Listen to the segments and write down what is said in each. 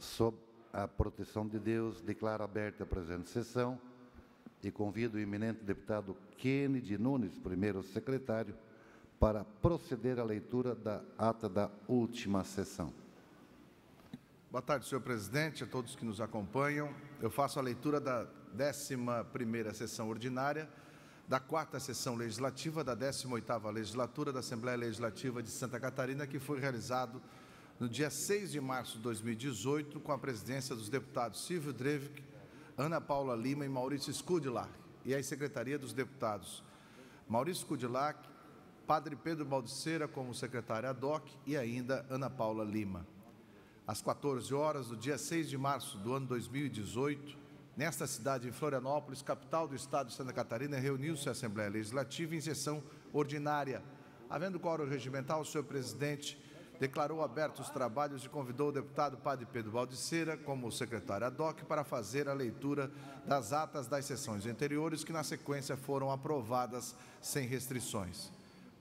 Sob a proteção de Deus, declaro aberta a presente sessão e convido o eminente deputado Kennedy Nunes, primeiro secretário, para proceder à leitura da ata da última sessão. Boa tarde, senhor presidente, a todos que nos acompanham. Eu faço a leitura da 11ª sessão ordinária, da 4ª sessão legislativa da 18ª legislatura da Assembleia Legislativa de Santa Catarina, que foi realizado no dia 6 de março de 2018, com a presidência dos deputados Silvio Drevik, Ana Paula Lima e Maurício Skudilak, e a secretaria dos deputados Maurício Skudilak, Padre Pedro Baldiceira como secretário ad hoc e ainda Ana Paula Lima. Às 14 horas do dia 6 de março do ano 2018, nesta cidade de Florianópolis, capital do estado de Santa Catarina, reuniu-se a Assembleia Legislativa em sessão ordinária. Havendo quórum regimental, o senhor presidente declarou abertos os trabalhos e convidou o deputado Padre Pedro Baldiceira como secretário ad hoc para fazer a leitura das atas das sessões anteriores, que na sequência foram aprovadas sem restrições.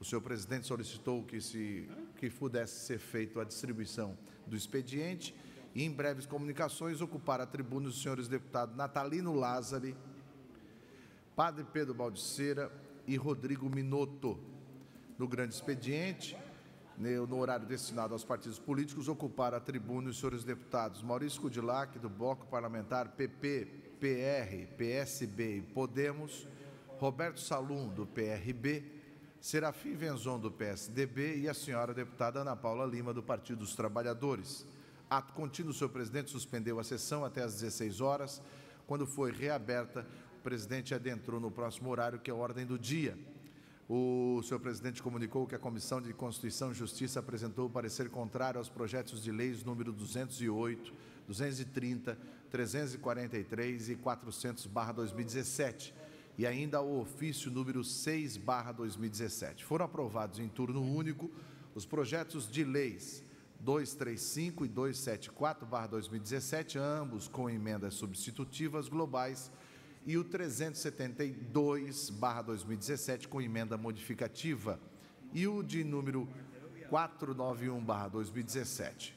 O senhor presidente solicitou que pudesse ser feita a distribuição do expediente e, em breves comunicações, ocupar a tribuna os senhores deputados Natalino Lázari, Padre Pedro Baldiceira e Rodrigo Minotto. No grande expediente, no horário destinado aos partidos políticos, ocuparam a tribuna os senhores deputados Maurício Skudilak, do Bloco Parlamentar PP, PR, PSB e Podemos, Roberto Salum, do PRB, Serafim Venzon, do PSDB, e a senhora deputada Ana Paula Lima, do Partido dos Trabalhadores. Ato contínuo, o senhor presidente suspendeu a sessão até às 16 horas. Quando foi reaberta, o presidente adentrou no próximo horário, que é a ordem do dia. O senhor presidente comunicou que a Comissão de Constituição e Justiça apresentou o parecer contrário aos projetos de leis número 208, 230, 343 e 400/2017, e ainda ao ofício número 6/2017. Foram aprovados em turno único os projetos de leis 235 e 274/2017, ambos com emendas substitutivas globais, e o 372/2017 com emenda modificativa, e o de número 491/2017.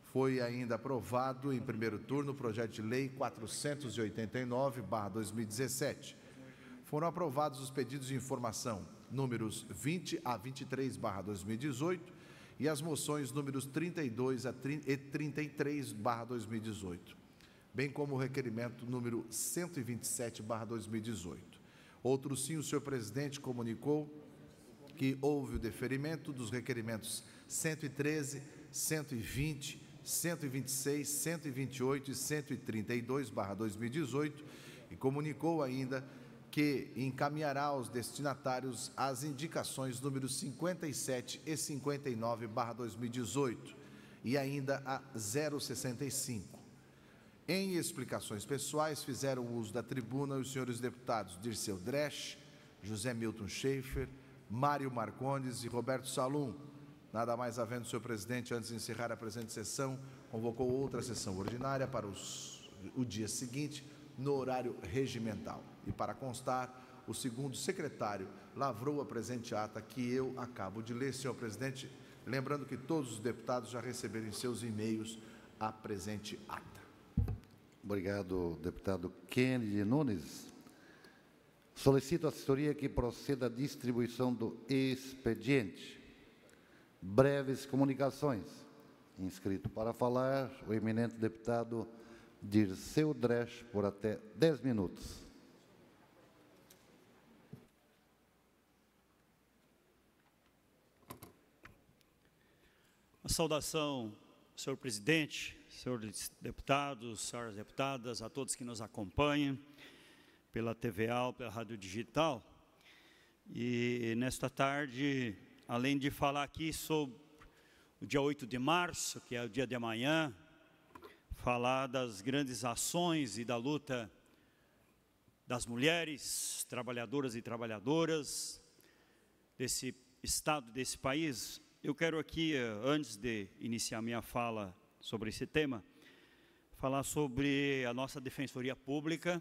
Foi ainda aprovado em primeiro turno o projeto de lei 489/2017. Foram aprovados os pedidos de informação números 20 a 23/2018 e as moções números 32 e 33/2018. bem como o requerimento número 127/2018. Outro sim, o senhor presidente comunicou que houve o deferimento dos requerimentos 113, 120, 126, 128 e 132/2018 e comunicou ainda que encaminhará aos destinatários as indicações números 57 e 59/2018 e ainda a 065. Em explicações pessoais, fizeram uso da tribuna os senhores deputados Dirceu Dresch, José Milton Schaefer, Mário Marcondes e Roberto Salum. Nada mais havendo, senhor presidente, antes de encerrar a presente sessão, convocou outra sessão ordinária para o dia seguinte, no horário regimental. E para constar, o segundo secretário lavrou a presente ata que eu acabo de ler, senhor presidente, lembrando que todos os deputados já receberam em seus e-mails a presente ata. Obrigado, deputado Kennedy Nunes. Solicito à assessoria que proceda à distribuição do expediente. Breves comunicações. Inscrito para falar, o eminente deputado Dirceu Dresch, por até 10 minutos. Uma saudação, senhor presidente, senhores deputados, senhoras deputadas, a todos que nos acompanham pela TVA, pela Rádio Digital. E nesta tarde, além de falar aqui sobre o dia 8 de março, que é o dia de amanhã, falar das grandes ações e da luta das mulheres, trabalhadoras e trabalhadoras desse estado, desse país, eu quero aqui, antes de iniciar minha fala sobre esse tema, falar sobre a nossa Defensoria Pública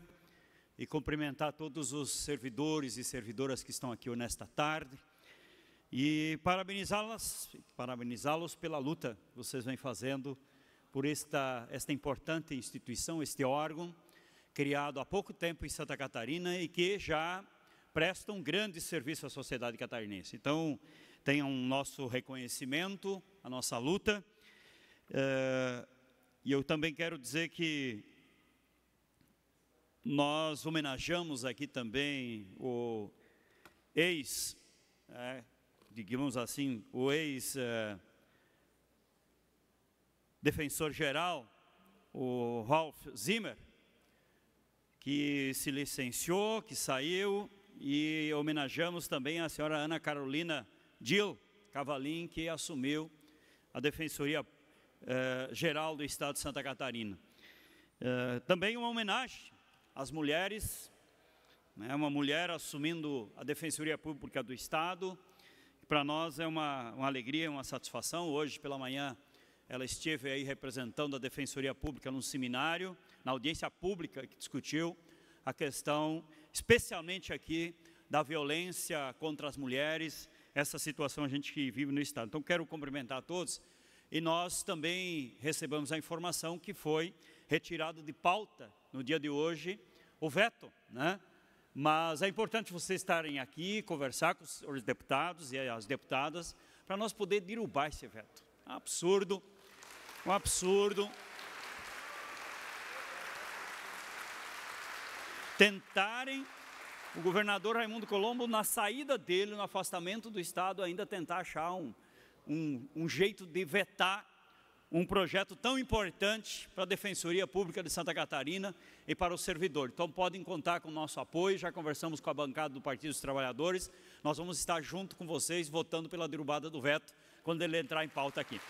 e cumprimentar todos os servidores e servidoras que estão aqui nesta tarde e parabenizá-los pela luta que vocês vêm fazendo por esta importante instituição, este órgão, criado há pouco tempo em Santa Catarina e que já presta um grande serviço à sociedade catarinense. Então, tenham o nosso reconhecimento, a nossa luta. E eu também quero dizer que nós homenageamos aqui também o digamos assim, o ex-defensor-geral, o Ralph Zimmer, que se licenciou, que saiu, e homenageamos também a senhora Ana Carolina Gil Cavalim, que assumiu a Defensoria Geral do Estado de Santa Catarina. Também uma homenagem às mulheres, né, uma mulher assumindo a Defensoria Pública do Estado. Para nós é uma alegria, uma satisfação. Hoje pela manhã ela esteve aí representando a Defensoria Pública num seminário, na audiência pública que discutiu a questão, especialmente aqui, da violência contra as mulheres, essa situação a gente que vive no Estado. Então, quero cumprimentar a todos, e nós também recebemos a informação que foi retirado de pauta, no dia de hoje, o veto, né? Mas é importante vocês estarem aqui, conversar com os deputados e as deputadas, para nós poder derrubar esse veto. Absurdo, um absurdo. Tentarem, o governador Raimundo Colombo, na saída dele, no afastamento do Estado, ainda tentar achar um jeito de vetar um projeto tão importante para a Defensoria Pública de Santa Catarina e para o servidor. Então, podem contar com o nosso apoio, já conversamos com a bancada do Partido dos Trabalhadores, nós vamos estar junto com vocês, votando pela derrubada do veto, quando ele entrar em pauta aqui.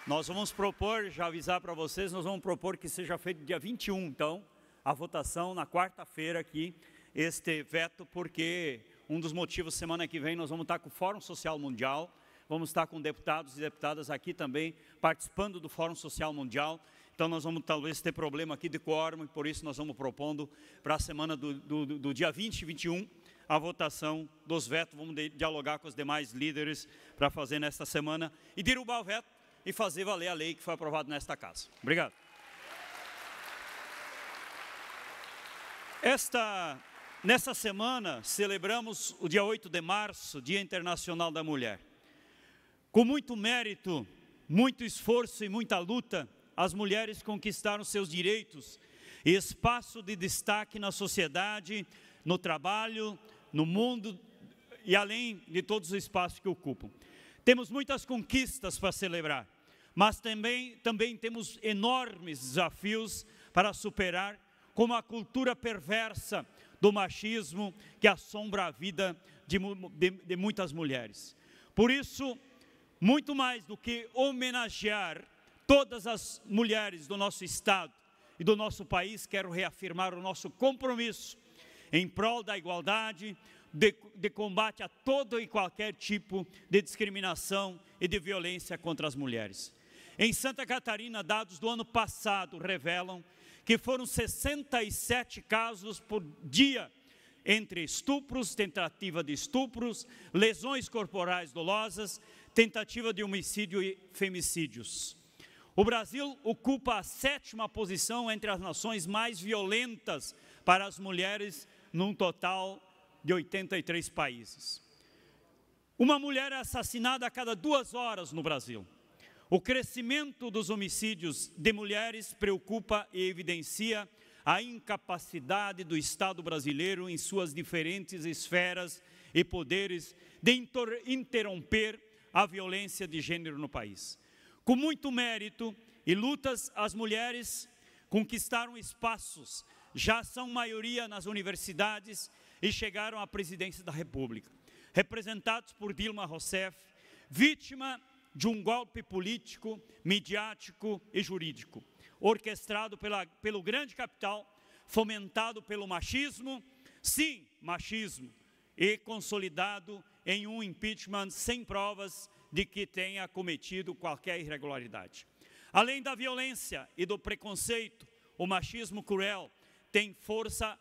Nós vamos propor, já avisar para vocês, nós vamos propor que seja feito dia 21, então, a votação na quarta-feira aqui, este veto, porque um dos motivos, semana que vem, nós vamos estar com o Fórum Social Mundial, vamos estar com deputados e deputadas aqui também, participando do Fórum Social Mundial, então nós vamos talvez ter problema aqui de quórum, e por isso nós vamos propondo para a semana do dia 20 e 21, a votação dos vetos, vamos dialogar com os demais líderes para fazer nesta semana, e derrubar o veto, e fazer valer a lei que foi aprovada nesta casa. Obrigado. Nessa semana, celebramos o dia 8 de março, Dia Internacional da Mulher. Com muito mérito, muito esforço e muita luta, as mulheres conquistaram seus direitos e espaço de destaque na sociedade, no trabalho, no mundo e além de todos os espaços que ocupam. Temos muitas conquistas para celebrar, mas também temos enormes desafios para superar, como a cultura perversa do machismo que assombra a vida de muitas mulheres. Por isso, muito mais do que homenagear todas as mulheres do nosso Estado e do nosso país, quero reafirmar o nosso compromisso em prol da igualdade, de combate a todo e qualquer tipo de discriminação e de violência contra as mulheres. Em Santa Catarina, dados do ano passado revelam que foram 67 casos por dia, entre estupros, tentativa de estupros, lesões corporais dolosas, tentativa de homicídio e femicídios. O Brasil ocupa a 7ª posição entre as nações mais violentas para as mulheres, num total de 83 países. Uma mulher é assassinada a cada 2 horas no Brasil. O crescimento dos homicídios de mulheres preocupa e evidencia a incapacidade do Estado brasileiro em suas diferentes esferas e poderes de interromper a violência de gênero no país. Com muito mérito e lutas, as mulheres conquistaram espaços, já são maioria nas universidades e chegaram à presidência da República, representados por Dilma Rousseff, vítima de um golpe político, midiático e jurídico, orquestrado pelo grande capital, fomentado pelo machismo, sim, machismo, e consolidado em um impeachment sem provas de que tenha cometido qualquer irregularidade. Além da violência e do preconceito, o machismo cruel tem força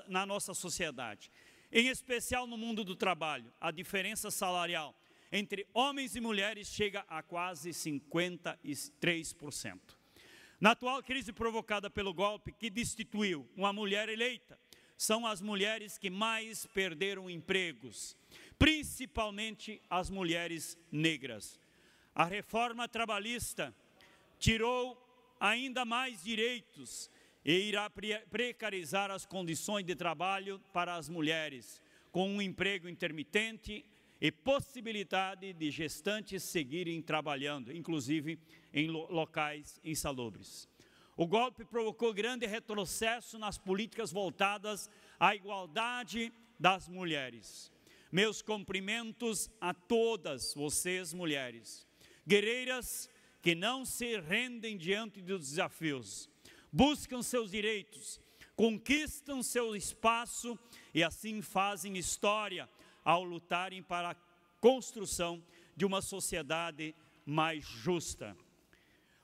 na nossa sociedade. em especial no mundo do trabalho. A diferença salarial entre homens e mulheres chega a quase 53%. Na atual crise provocada pelo golpe que destituiu uma mulher eleita, são as mulheres que mais perderam empregos, principalmente as mulheres negras. A reforma trabalhista tirou ainda mais direitos e irá precarizar as condições de trabalho para as mulheres, com um emprego intermitente e possibilidade de gestantes seguirem trabalhando, inclusive em locais insalubres. O golpe provocou grande retrocesso nas políticas voltadas à igualdade das mulheres. Meus cumprimentos a todas vocês, mulheres, guerreiras que não se rendem diante dos desafios, buscam seus direitos, conquistam seu espaço e assim fazem história ao lutarem para a construção de uma sociedade mais justa.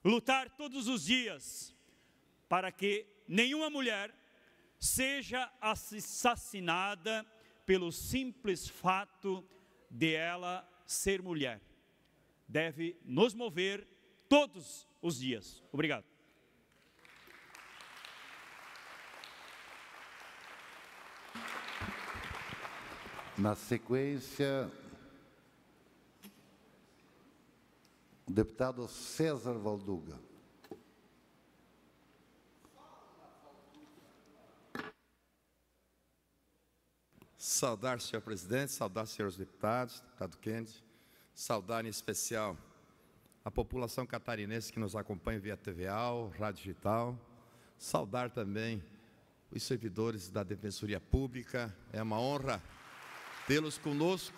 Lutar todos os dias para que nenhuma mulher seja assassinada pelo simples fato de ela ser mulher. Deve nos mover todos os dias. Obrigado. Na sequência, o deputado César Valduga. Saudar, senhor presidente, saudar, senhores deputados, deputado Kennedy, saudar em especial a população catarinense que nos acompanha via TVA, Rádio Digital, saudar também os servidores da Defensoria Pública, é uma honra tê-los conosco,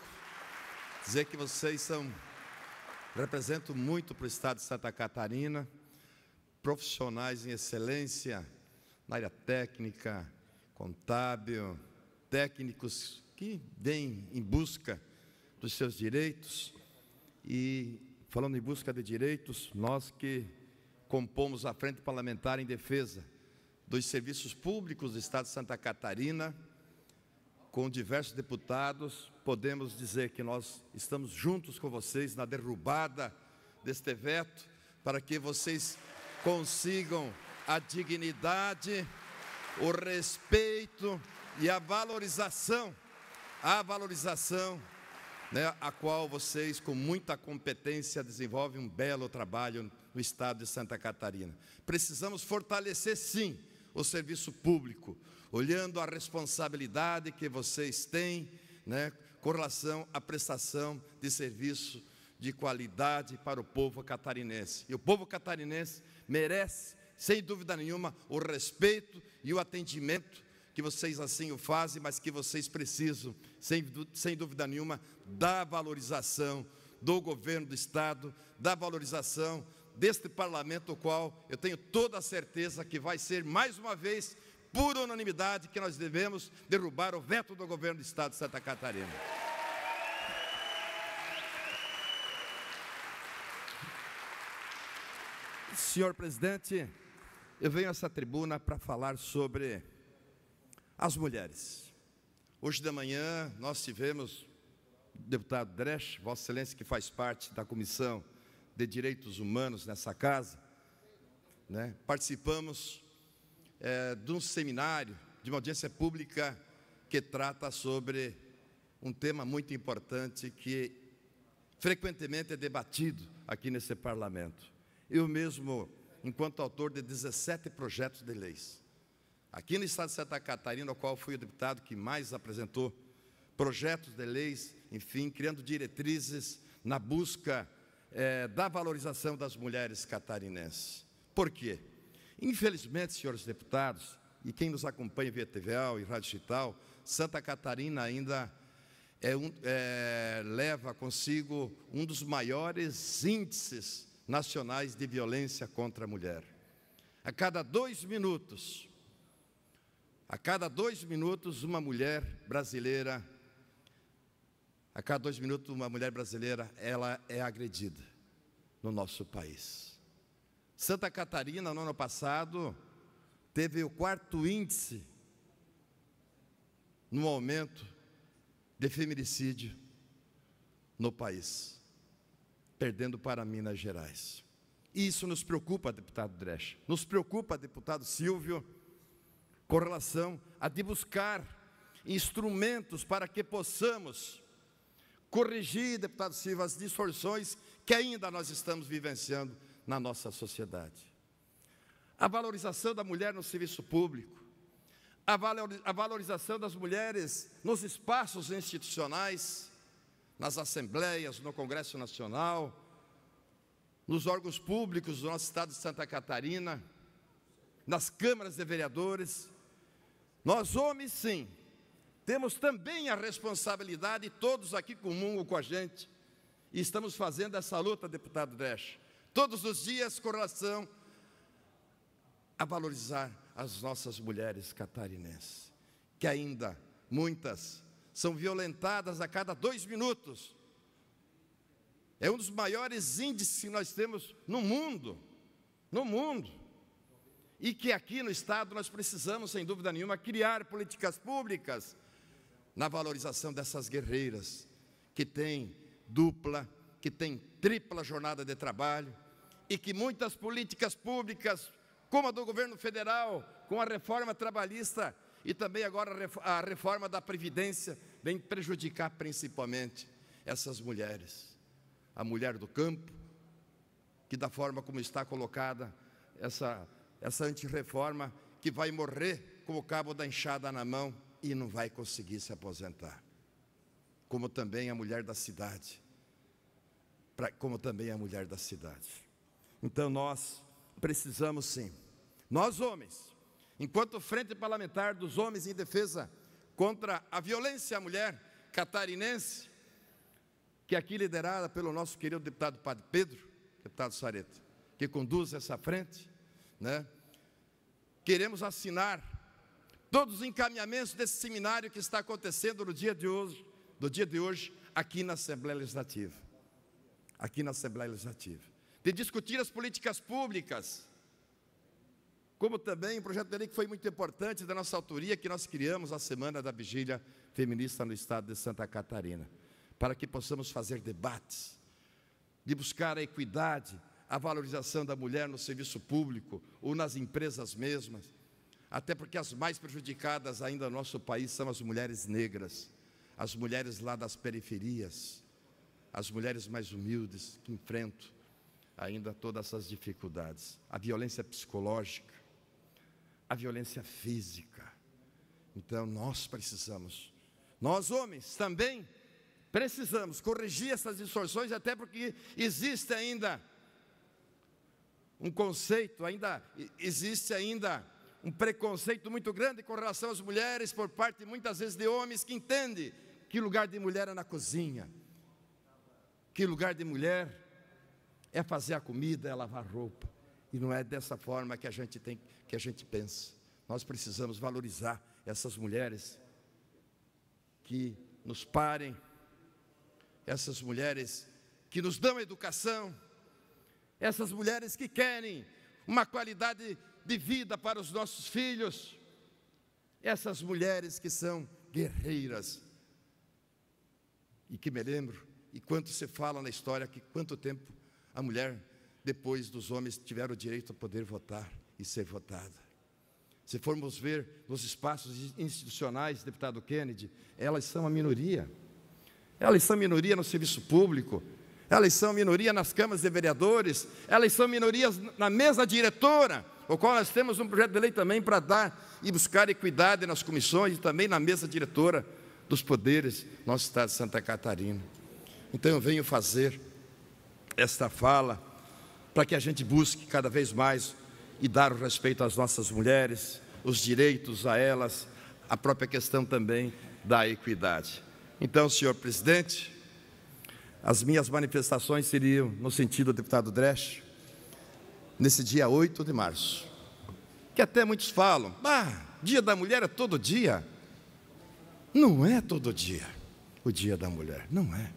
dizer que vocês representam muito para o estado de Santa Catarina, profissionais em excelência na área técnica, contábil, técnicos que vêm em busca dos seus direitos. E falando em busca de direitos, nós que compomos a Frente Parlamentar em Defesa dos Serviços Públicos do estado de Santa Catarina, com diversos deputados, podemos dizer que nós estamos juntos com vocês na derrubada deste veto, para que vocês consigam a dignidade, o respeito e a valorização, né, a qual vocês, com muita competência, desenvolvem um belo trabalho no estado de Santa Catarina. Precisamos fortalecer, sim, o serviço público, olhando a responsabilidade que vocês têm, né, com relação à prestação de serviço de qualidade para o povo catarinense. E o povo catarinense merece, sem dúvida nenhuma, o respeito e o atendimento que vocês assim o fazem, mas que vocês precisam, sem dúvida nenhuma, da valorização do governo do estado, da valorização deste parlamento, o qual eu tenho toda a certeza que vai ser, mais uma vez, por unanimidade, que nós devemos derrubar o veto do governo do estado de Santa Catarina. Senhor presidente, eu venho a essa tribuna para falar sobre as mulheres. Hoje de manhã nós tivemos o deputado Dresch, Vossa Excelência, que faz parte da Comissão de Direitos Humanos nessa casa, né? Participamos de um seminário, de uma audiência pública que trata sobre um tema muito importante que frequentemente é debatido aqui nesse parlamento. Eu mesmo, enquanto autor de 17 projetos de leis, aqui no estado de Santa Catarina, o qual fui o deputado que mais apresentou projetos de leis, enfim, criando diretrizes na busca da valorização das mulheres catarinenses. Por quê? Infelizmente, senhores deputados, e quem nos acompanha via TVA e Rádio Digital, Santa Catarina ainda leva consigo um dos maiores índices nacionais de violência contra a mulher. A cada 2 minutos, uma mulher brasileira, ela é agredida no nosso país. Santa Catarina, no ano passado, teve o 4º índice no aumento de feminicídio no país, perdendo para Minas Gerais. Isso nos preocupa, deputado Dresch, nos preocupa, deputado Silvio, com relação a de buscar instrumentos para que possamos corrigir, deputado Silvio, as distorções que ainda nós estamos vivenciando na nossa sociedade. A valorização da mulher no serviço público, a valorização das mulheres nos espaços institucionais, nas assembleias, no Congresso Nacional, nos órgãos públicos do nosso estado de Santa Catarina, nas câmaras de vereadores. Nós, homens, sim, temos também a responsabilidade, e todos aqui comungam com a gente, e estamos fazendo essa luta, deputado Dresch, todos os dias com relação a valorizar as nossas mulheres catarinenses, que ainda, muitas, são violentadas a cada 2 minutos. É um dos maiores índices que nós temos no mundo, e que aqui no Estado nós precisamos, sem dúvida nenhuma, criar políticas públicas na valorização dessas guerreiras, que têm dupla, que têm tripla jornada de trabalho, e que muitas políticas públicas, como a do governo federal, com a reforma trabalhista e também agora a reforma da Previdência, vem prejudicar principalmente essas mulheres. A mulher do campo, que da forma como está colocada essa antirreforma, que vai morrer com o cabo da enxada na mão e não vai conseguir se aposentar. Como também a mulher da cidade. Então nós precisamos sim, nós homens, enquanto Frente Parlamentar dos Homens em Defesa contra a Violência à Mulher catarinense, que é aqui liderada pelo nosso querido deputado Padre Pedro, deputado Sareta, que conduz essa frente, né? Queremos assinar todos os encaminhamentos desse seminário que está acontecendo no dia de hoje, aqui na Assembleia Legislativa. De discutir as políticas públicas, como também um projeto de lei que foi muito importante da nossa autoria, que nós criamos a Semana da Vigília Feminista no Estado de Santa Catarina, para que possamos fazer debates, de buscar a equidade, a valorização da mulher no serviço público ou nas empresas mesmas, até porque as mais prejudicadas ainda no nosso país são as mulheres negras, as mulheres lá das periferias, as mulheres mais humildes que enfrentam ainda todas essas dificuldades, a violência psicológica, a violência física. Então nós precisamos, nós homens também precisamos corrigir essas distorções, até porque existe ainda um conceito, existe ainda um preconceito muito grande com relação às mulheres, por parte muitas vezes de homens que entendem que lugar de mulher é na cozinha, que lugar de mulher é fazer a comida, é lavar roupa, e não é dessa forma que a gente pensa. Nós precisamos valorizar essas mulheres que nos parem, essas mulheres que nos dão educação, essas mulheres que querem uma qualidade de vida para os nossos filhos, essas mulheres que são guerreiras, e que me lembro, e quanto se fala na história, que quanto tempo a mulher, depois dos homens, tiveram o direito a poder votar e ser votada. Se formos ver nos espaços institucionais, deputado Kennedy, elas são a minoria. Elas são minoria no serviço público, elas são minoria nas câmaras de vereadores, elas são minorias na mesa diretora, o qual nós temos um projeto de lei também para dar e buscar equidade nas comissões e também na mesa diretora dos poderes do nosso estado de Santa Catarina. Então eu venho fazer esta fala para que a gente busque cada vez mais e dar o respeito às nossas mulheres, os direitos a elas, a própria questão também da equidade. Então, senhor presidente, as minhas manifestações seriam no sentido, deputado Dresch, nesse dia 8 de março, que até muitos falam, dia da mulher é todo dia. Não é todo dia o dia da mulher, não é.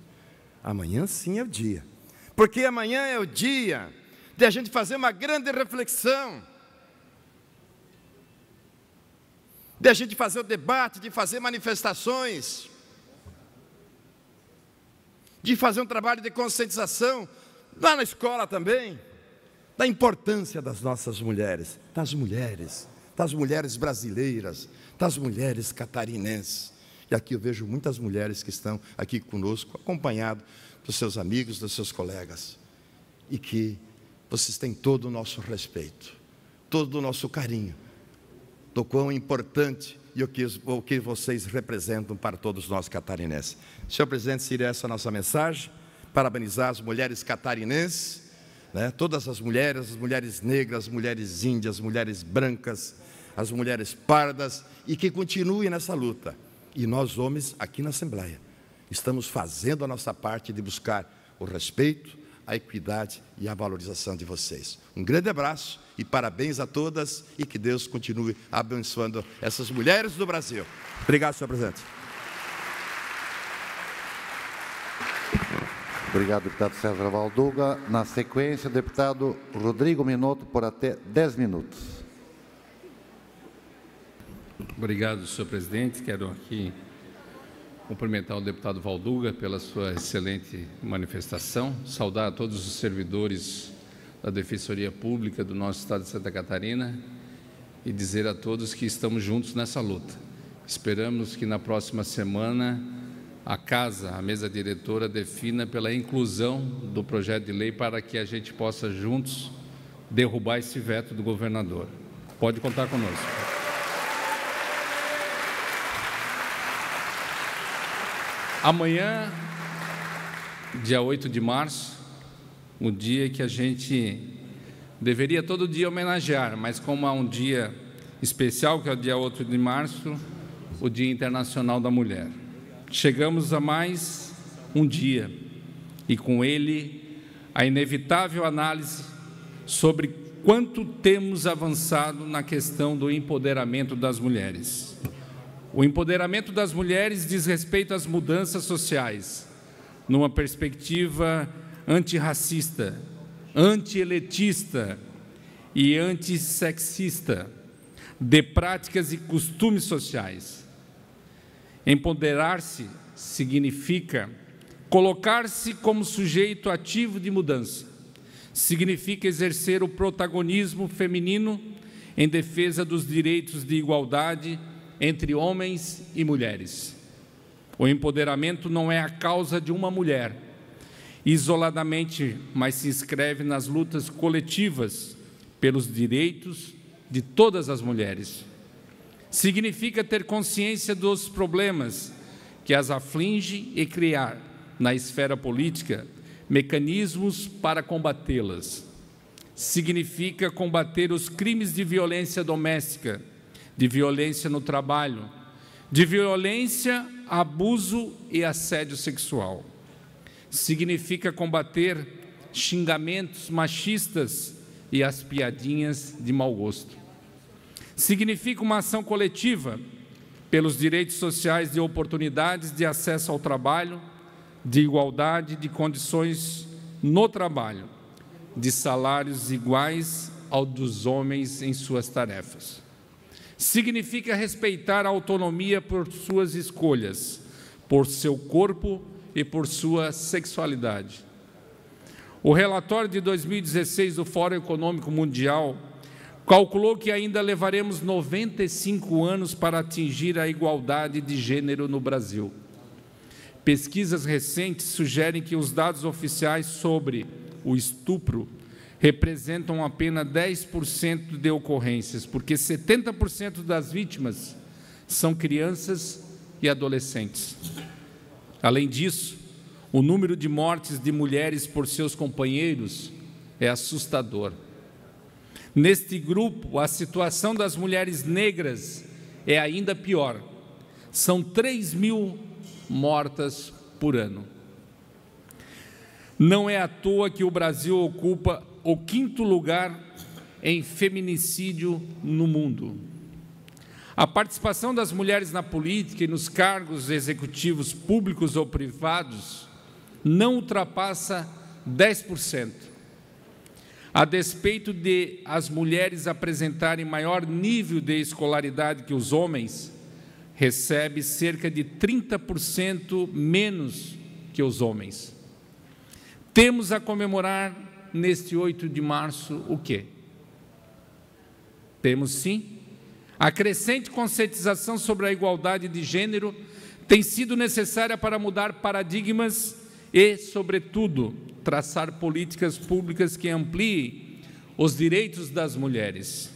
Amanhã sim é o dia, porque amanhã é o dia de a gente fazer uma grande reflexão, de a gente fazer o debate, de fazer manifestações, de fazer um trabalho de conscientização, lá na escola também, da importância das nossas mulheres, das mulheres brasileiras, das mulheres catarinenses. E aqui eu vejo muitas mulheres que estão aqui conosco, acompanhado dos seus amigos, dos seus colegas, e que vocês têm todo o nosso respeito, todo o nosso carinho, do quão importante e o que vocês representam para todos nós catarinenses. Senhor presidente, seria essa a nossa mensagem, parabenizar as mulheres catarinenses, todas as mulheres negras, as mulheres índias, as mulheres brancas, as mulheres pardas, e que continuem nessa luta. E nós, homens, aqui na Assembleia, estamos fazendo a nossa parte de buscar o respeito, a equidade e a valorização de vocês. Um grande abraço e parabéns a todas, e que Deus continue abençoando essas mulheres do Brasil. Obrigado, senhor presidente. Obrigado, deputado César Valduga. Na sequência, o deputado Rodrigo Minotto, por até 10 minutos. Obrigado, senhor presidente. Quero aqui cumprimentar o deputado Valduga pela sua excelente manifestação, saudar a todos os servidores da Defensoria Pública do nosso Estado de Santa Catarina e dizer a todos que estamos juntos nessa luta. Esperamos que na próxima semana a mesa diretora, defina pela inclusão do projeto de lei para que a gente possa juntos derrubar esse veto do governador. Pode contar conosco. Amanhã, dia 8 de março, o dia que a gente deveria todo dia homenagear, mas como há um dia especial, que é o dia 8 de março, o Dia Internacional da Mulher. Chegamos a mais um dia, e com ele a inevitável análise sobre quanto temos avançado na questão do empoderamento das mulheres. O empoderamento das mulheres diz respeito às mudanças sociais, numa perspectiva antirracista, antieletista e antissexista, de práticas e costumes sociais. Empoderar-se significa colocar-se como sujeito ativo de mudança. Significa exercer o protagonismo feminino em defesa dos direitos de igualdade entre homens e mulheres. O empoderamento não é a causa de uma mulher, isoladamente, mas se inscreve nas lutas coletivas pelos direitos de todas as mulheres. Significa ter consciência dos problemas que as aflige e criar, na esfera política, mecanismos para combatê-las. Significa combater os crimes de violência doméstica, de violência no trabalho, de violência, abuso e assédio sexual. Significa combater xingamentos machistas e as piadinhas de mau gosto. Significa uma ação coletiva pelos direitos sociais de oportunidades de acesso ao trabalho, de igualdade de condições no trabalho, de salários iguais ao dos homens em suas tarefas. Significa respeitar a autonomia por suas escolhas, por seu corpo e por sua sexualidade. O relatório de 2016 do Fórum Econômico Mundial calculou que ainda levaremos 95 anos para atingir a igualdade de gênero no Brasil. Pesquisas recentes sugerem que os dados oficiais sobre o estupro representam apenas 10% de ocorrências, porque 70% das vítimas são crianças e adolescentes. Além disso, o número de mortes de mulheres por seus companheiros é assustador. Neste grupo, a situação das mulheres negras é ainda pior. São 3.000 mortas por ano. Não é à toa que o Brasil ocupa o 5º lugar em feminicídio no mundo. A participação das mulheres na política e nos cargos executivos públicos ou privados não ultrapassa 10%. A despeito de as mulheres apresentarem maior nível de escolaridade que os homens, recebe cerca de 30% menos que os homens. Temos a comemorar neste 8 de março o quê? Temos sim. A crescente conscientização sobre a igualdade de gênero tem sido necessária para mudar paradigmas e, sobretudo, traçar políticas públicas que ampliem os direitos das mulheres.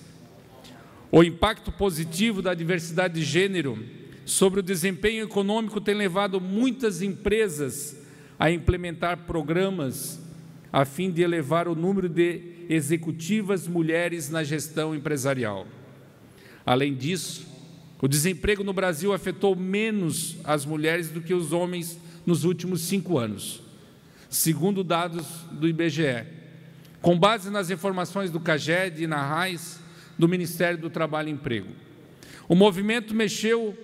O impacto positivo da diversidade de gênero sobre o desempenho econômico tem levado muitas empresas a implementar programas a fim de elevar o número de executivas mulheres na gestão empresarial. Além disso, o desemprego no Brasil afetou menos as mulheres do que os homens nos últimos 5 anos, segundo dados do IBGE, com base nas informações do CAGED e na RAIS, do Ministério do Trabalho e Emprego. O movimento mexeu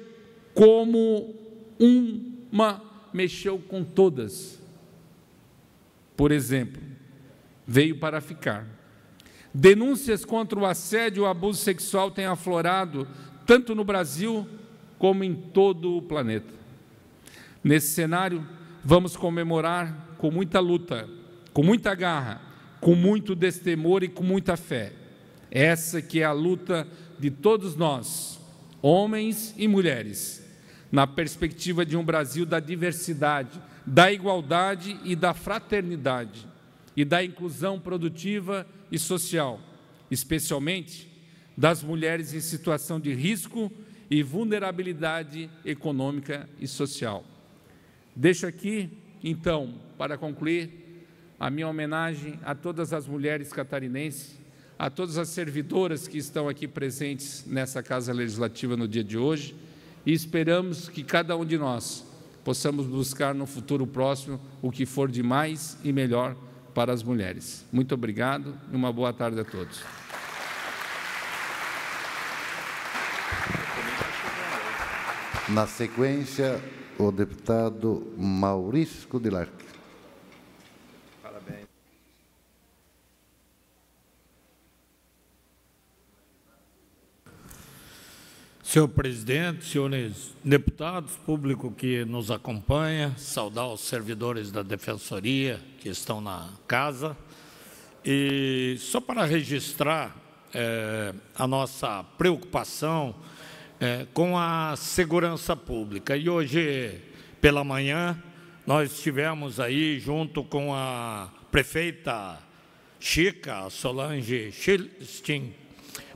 mexeu com todas. Por exemplo, veio para ficar. Denúncias contra o assédio e o abuso sexual têm aflorado tanto no Brasil como em todo o planeta. Nesse cenário, vamos comemorar com muita luta, com muita garra, com muito destemor e com muita fé. Essa que é a luta de todos nós, homens e mulheres, na perspectiva de um Brasil da diversidade, da igualdade e da fraternidade, e da inclusão produtiva e social, especialmente das mulheres em situação de risco e vulnerabilidade econômica e social. Deixo aqui, então, para concluir, a minha homenagem a todas as mulheres catarinenses, a todas as servidoras que estão aqui presentes nessa Casa Legislativa no dia de hoje, e esperamos que cada um de nós possamos buscar no futuro próximo o que for de mais e melhor para as mulheres. Muito obrigado e uma boa tarde a todos. Na sequência, o deputado Maurício Kudilark. Parabéns. Senhor presidente, senhores deputados, público que nos acompanha, saudar os servidores da Defensoria que estão na casa. E só para registrar a nossa preocupação com a segurança pública. E hoje, pela manhã, nós estivemos aí junto com a prefeita Chica, Solange Schilstin,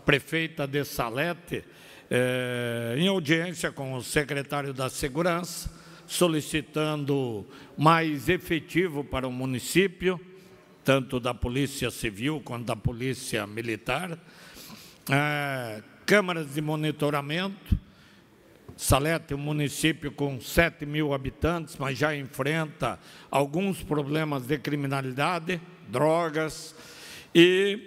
prefeita de Salete, em audiência com o secretário da Segurança, solicitando mais efetivo para o município, tanto da Polícia Civil quanto da Polícia Militar, câmaras de monitoramento. Salete é um município com 7.000 habitantes, mas já enfrenta alguns problemas de criminalidade, drogas, e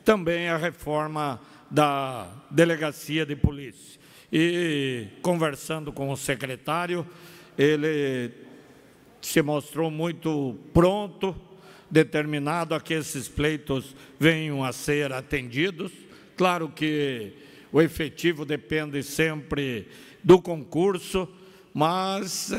também a reforma da Delegacia de Polícia. E, conversando com o secretário, ele se mostrou muito pronto, determinado a que esses pleitos venham a ser atendidos. Claro que o efetivo depende sempre do concurso, mas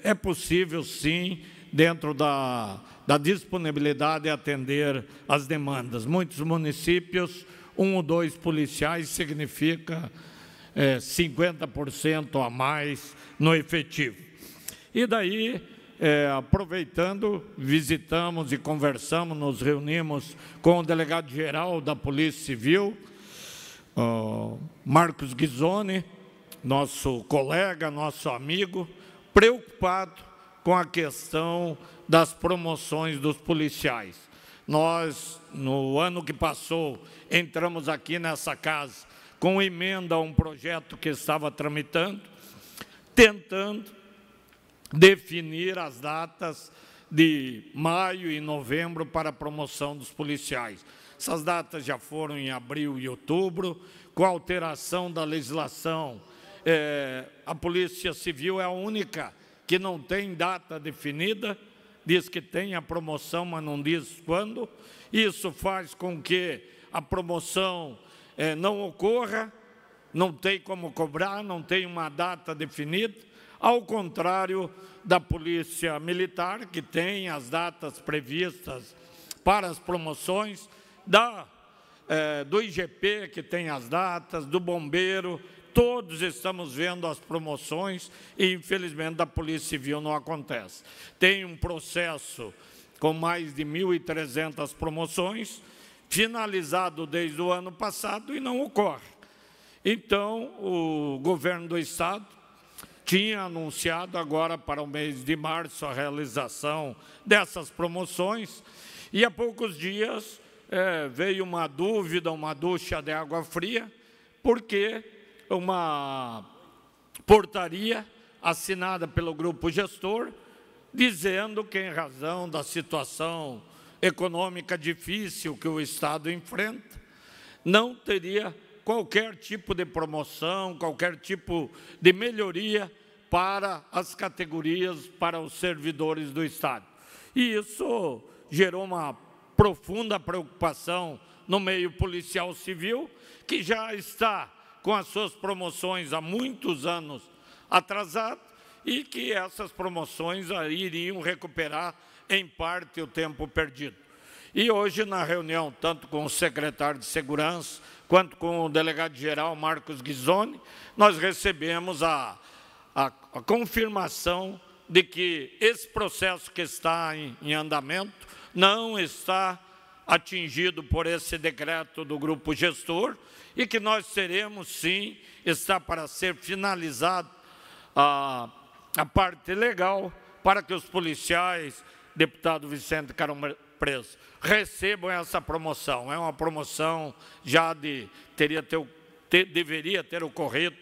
é possível, sim, dentro da disponibilidade, atender as demandas. Muitos municípios, 1 ou 2 policiais significa 50% a mais no efetivo. E daí, aproveitando, visitamos e conversamos, nos reunimos com o delegado-geral da Polícia Civil, Marcos Ghisoni, nosso colega, nosso amigo, preocupado com a questão das promoções dos policiais. Nós, no ano que passou, entramos aqui nessa casa com emenda a um projeto que estava tramitando, tentando definir as datas de maio e novembro para a promoção dos policiais. Essas datas já foram em abril e outubro. Com a alteração da legislação, a Polícia Civil é a única que não tem data definida, diz que tem a promoção, mas não diz quando. Isso faz com que a promoção não ocorra, não tem como cobrar, não tem uma data definida. ao contrário da Polícia Militar, que tem as datas previstas para as promoções, do IGP, que tem as datas, do Bombeiro, todos estamos vendo as promoções e, infelizmente, da Polícia Civil não acontece. Tem um processo com mais de 1.300 promoções, finalizado desde o ano passado e não ocorre. Então, o governo do Estado tinha anunciado agora para o mês de março a realização dessas promoções e há poucos dias veio uma dúvida, uma ducha de água fria, porque uma portaria assinada pelo grupo gestor dizendo que, em razão da situação econômica difícil que o Estado enfrenta, não teria qualquer tipo de promoção, qualquer tipo de melhoria para as categorias, para os servidores do Estado. E isso gerou uma profunda preocupação no meio policial civil, que já está com as suas promoções há muitos anos atrasado e que essas promoções iriam recuperar em parte o tempo perdido. E hoje, na reunião, tanto com o secretário de Segurança quanto com o delegado-geral Marcos Ghisoni, nós recebemos a confirmação de que esse processo que está em andamento não está atingido por esse decreto do grupo gestor e que nós teremos, sim, está para ser finalizado a parte legal para que os policiais, deputado Vicente Carão Preso, recebam essa promoção. É uma promoção já deveria ter ocorrido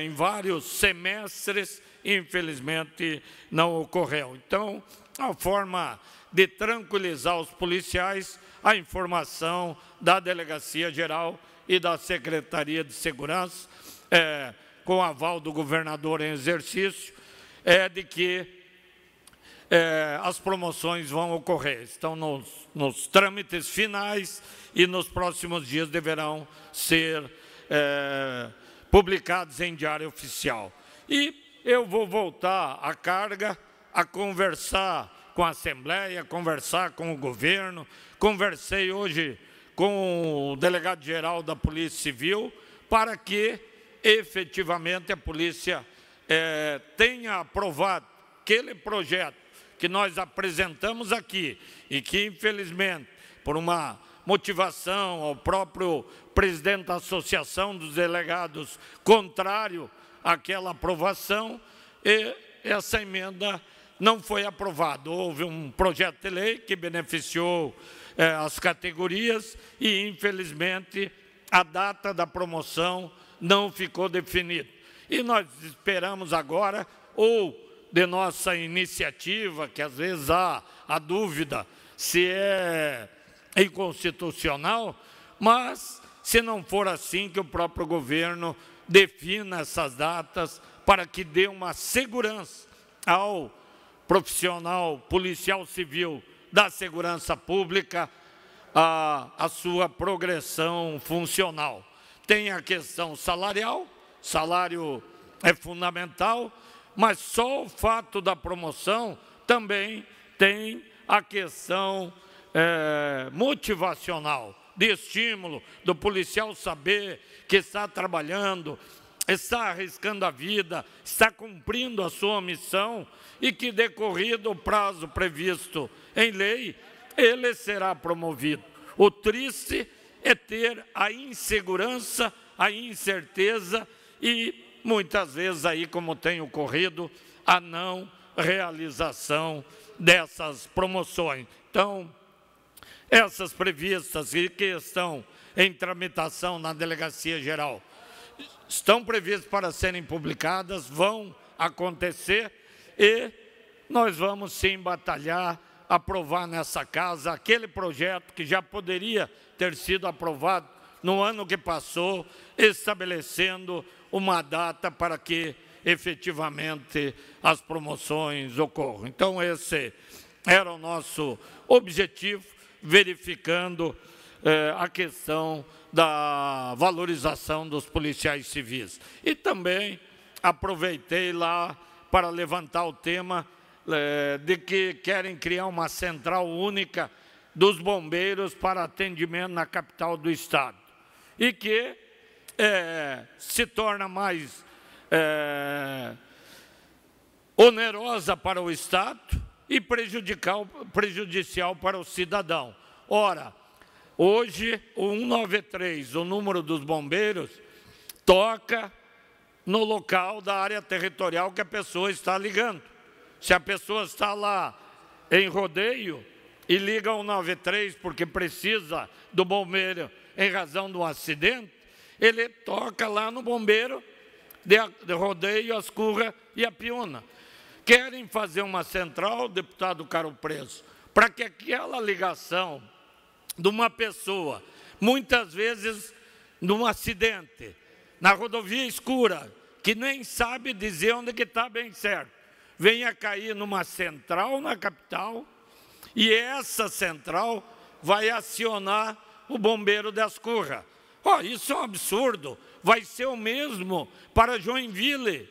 em vários semestres, infelizmente não ocorreu. Então, a forma de tranquilizar os policiais, a informação da Delegacia Geral e da Secretaria de Segurança, com aval do governador em exercício, de que as promoções vão ocorrer. Estão nos trâmites finais e nos próximos dias deverão ser publicados em Diário Oficial. E eu vou voltar à carga, a conversar com a Assembleia, conversar com o governo. Conversei hoje com o delegado-geral da Polícia Civil para que, efetivamente, a polícia tenha aprovado aquele projeto que nós apresentamos aqui e que, infelizmente, por uma motivação ao próprio presidente da Associação dos Delegados contrário àquela aprovação, essa emenda não foi aprovada. Houve um projeto de lei que beneficiou as categorias e, infelizmente, a data da promoção não ficou definida. E nós esperamos agora, ou de nossa iniciativa, que às vezes há a dúvida se é inconstitucional, mas se não for assim, que o próprio governo defina essas datas para que dê uma segurança ao profissional policial civil da segurança pública a sua progressão funcional. Tem a questão salarial, salário é fundamental, mas só o fato da promoção também tem a questão motivacional, de estímulo, do policial saber que está trabalhando, está arriscando a vida, está cumprindo a sua missão e que, decorrido o prazo previsto em lei, ele será promovido. O triste é ter a insegurança, a incerteza e, muitas vezes, aí, como tem ocorrido, a não realização dessas promoções. Então, essas previstas e que estão em tramitação na Delegacia Geral estão previstas para serem publicadas, vão acontecer e nós vamos sim batalhar, aprovar nessa casa aquele projeto que já poderia ter sido aprovado no ano que passou, estabelecendo uma data para que efetivamente as promoções ocorram. Então, esse era o nosso objetivo, verificando a questão da valorização dos policiais civis. E também aproveitei lá para levantar o tema de que querem criar uma central única dos bombeiros para atendimento na capital do estado e que se torna mais onerosa para o estado e prejudicial para o cidadão. Ora, hoje o 193, o número dos bombeiros, toca no local da área territorial que a pessoa está ligando. Se a pessoa está lá em Rodeio e liga o 193 porque precisa do bombeiro em razão de um acidente, ele toca lá no bombeiro de Rodeio, Ascurra e Apiúna. Querem fazer uma central, deputado Caro Preso, para que aquela ligação de uma pessoa, muitas vezes num acidente, na rodovia escura, que nem sabe dizer onde que está bem certo, venha cair numa central na capital e essa central vai acionar o bombeiro de Ascurra. Isso é um absurdo. Vai ser o mesmo para Joinville.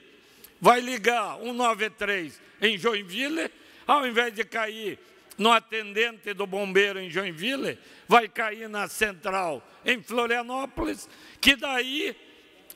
Vai ligar 193 em Joinville, ao invés de cair no atendente do bombeiro em Joinville, vai cair na central em Florianópolis, que daí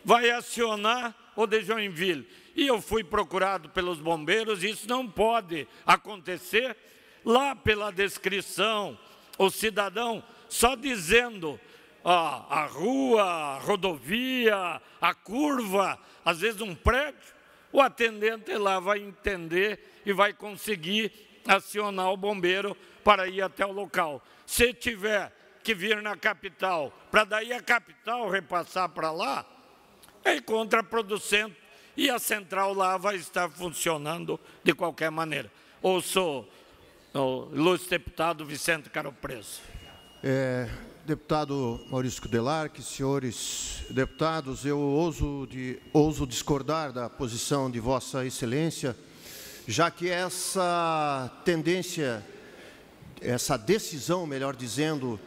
vai acionar o de Joinville. E eu fui procurado pelos bombeiros, isso não pode acontecer. Lá pela descrição, o cidadão só dizendo a rua, a rodovia, a curva, às vezes um prédio, o atendente lá vai entender e vai conseguir acionar o bombeiro para ir até o local. Se tiver que vir na capital, para daí a capital repassar para lá, é contraproducente e a central lá vai estar funcionando de qualquer maneira. Ouço o ilustre deputado Vicente Caro Preso. Deputado Maurício Kudelark, senhores deputados, eu ouso discordar da posição de Vossa Excelência, já que essa tendência, essa decisão, melhor dizendo,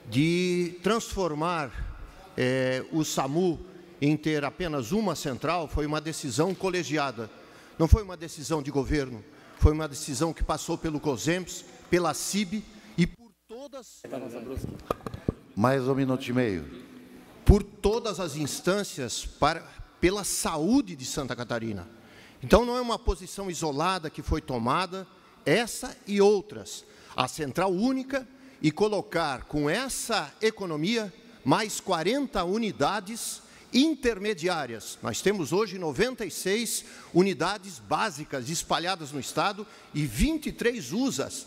de transformar o SAMU em ter apenas uma central foi uma decisão colegiada. Não foi uma decisão de governo, foi uma decisão que passou pelo COSEMPS, pela CIB e por todas... Mais 1 minuto e meio. Por todas as instâncias pela saúde de Santa Catarina. Então, não é uma posição isolada que foi tomada, essa e outras. A central única e colocar com essa economia mais 40 unidades intermediárias. Nós temos hoje 96 unidades básicas espalhadas no estado e 23 USAs.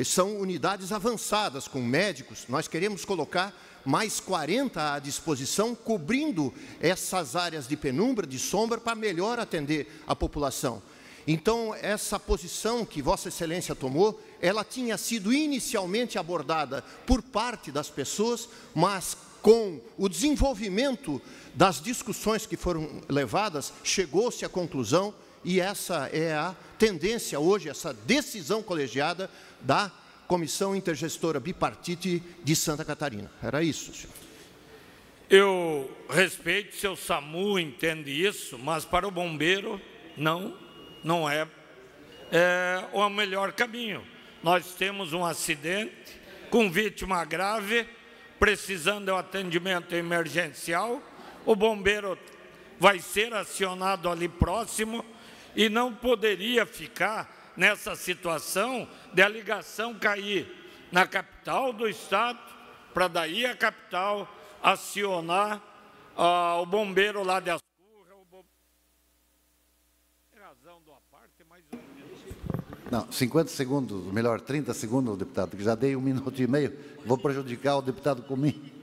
São unidades avançadas com médicos. Nós queremos colocar mais 40 à disposição, cobrindo essas áreas de penumbra, de sombra, para melhor atender a população. Então, essa posição que Vossa Excelência tomou, ela tinha sido inicialmente abordada por parte das pessoas, mas com o desenvolvimento das discussões que foram levadas, chegou-se à conclusão, e essa é a tendência hoje, essa decisão colegiada da Comissão Intergestora Bipartite de Santa Catarina. Era isso, senhor. Eu respeito se o SAMU entende isso, mas para o bombeiro não é o melhor caminho. Nós temos um acidente com vítima grave, precisando de um atendimento emergencial, o bombeiro vai ser acionado ali próximo e não poderia ficar nessa situação de a ligação cair na capital do estado, para daí a capital acionar o bombeiro lá de Ascurra. Tem razão da parte, mais 1 minuto. Não, 50 segundos, melhor 30 segundos, deputado, que já dei 1 minuto e meio, vou prejudicar o deputado comigo.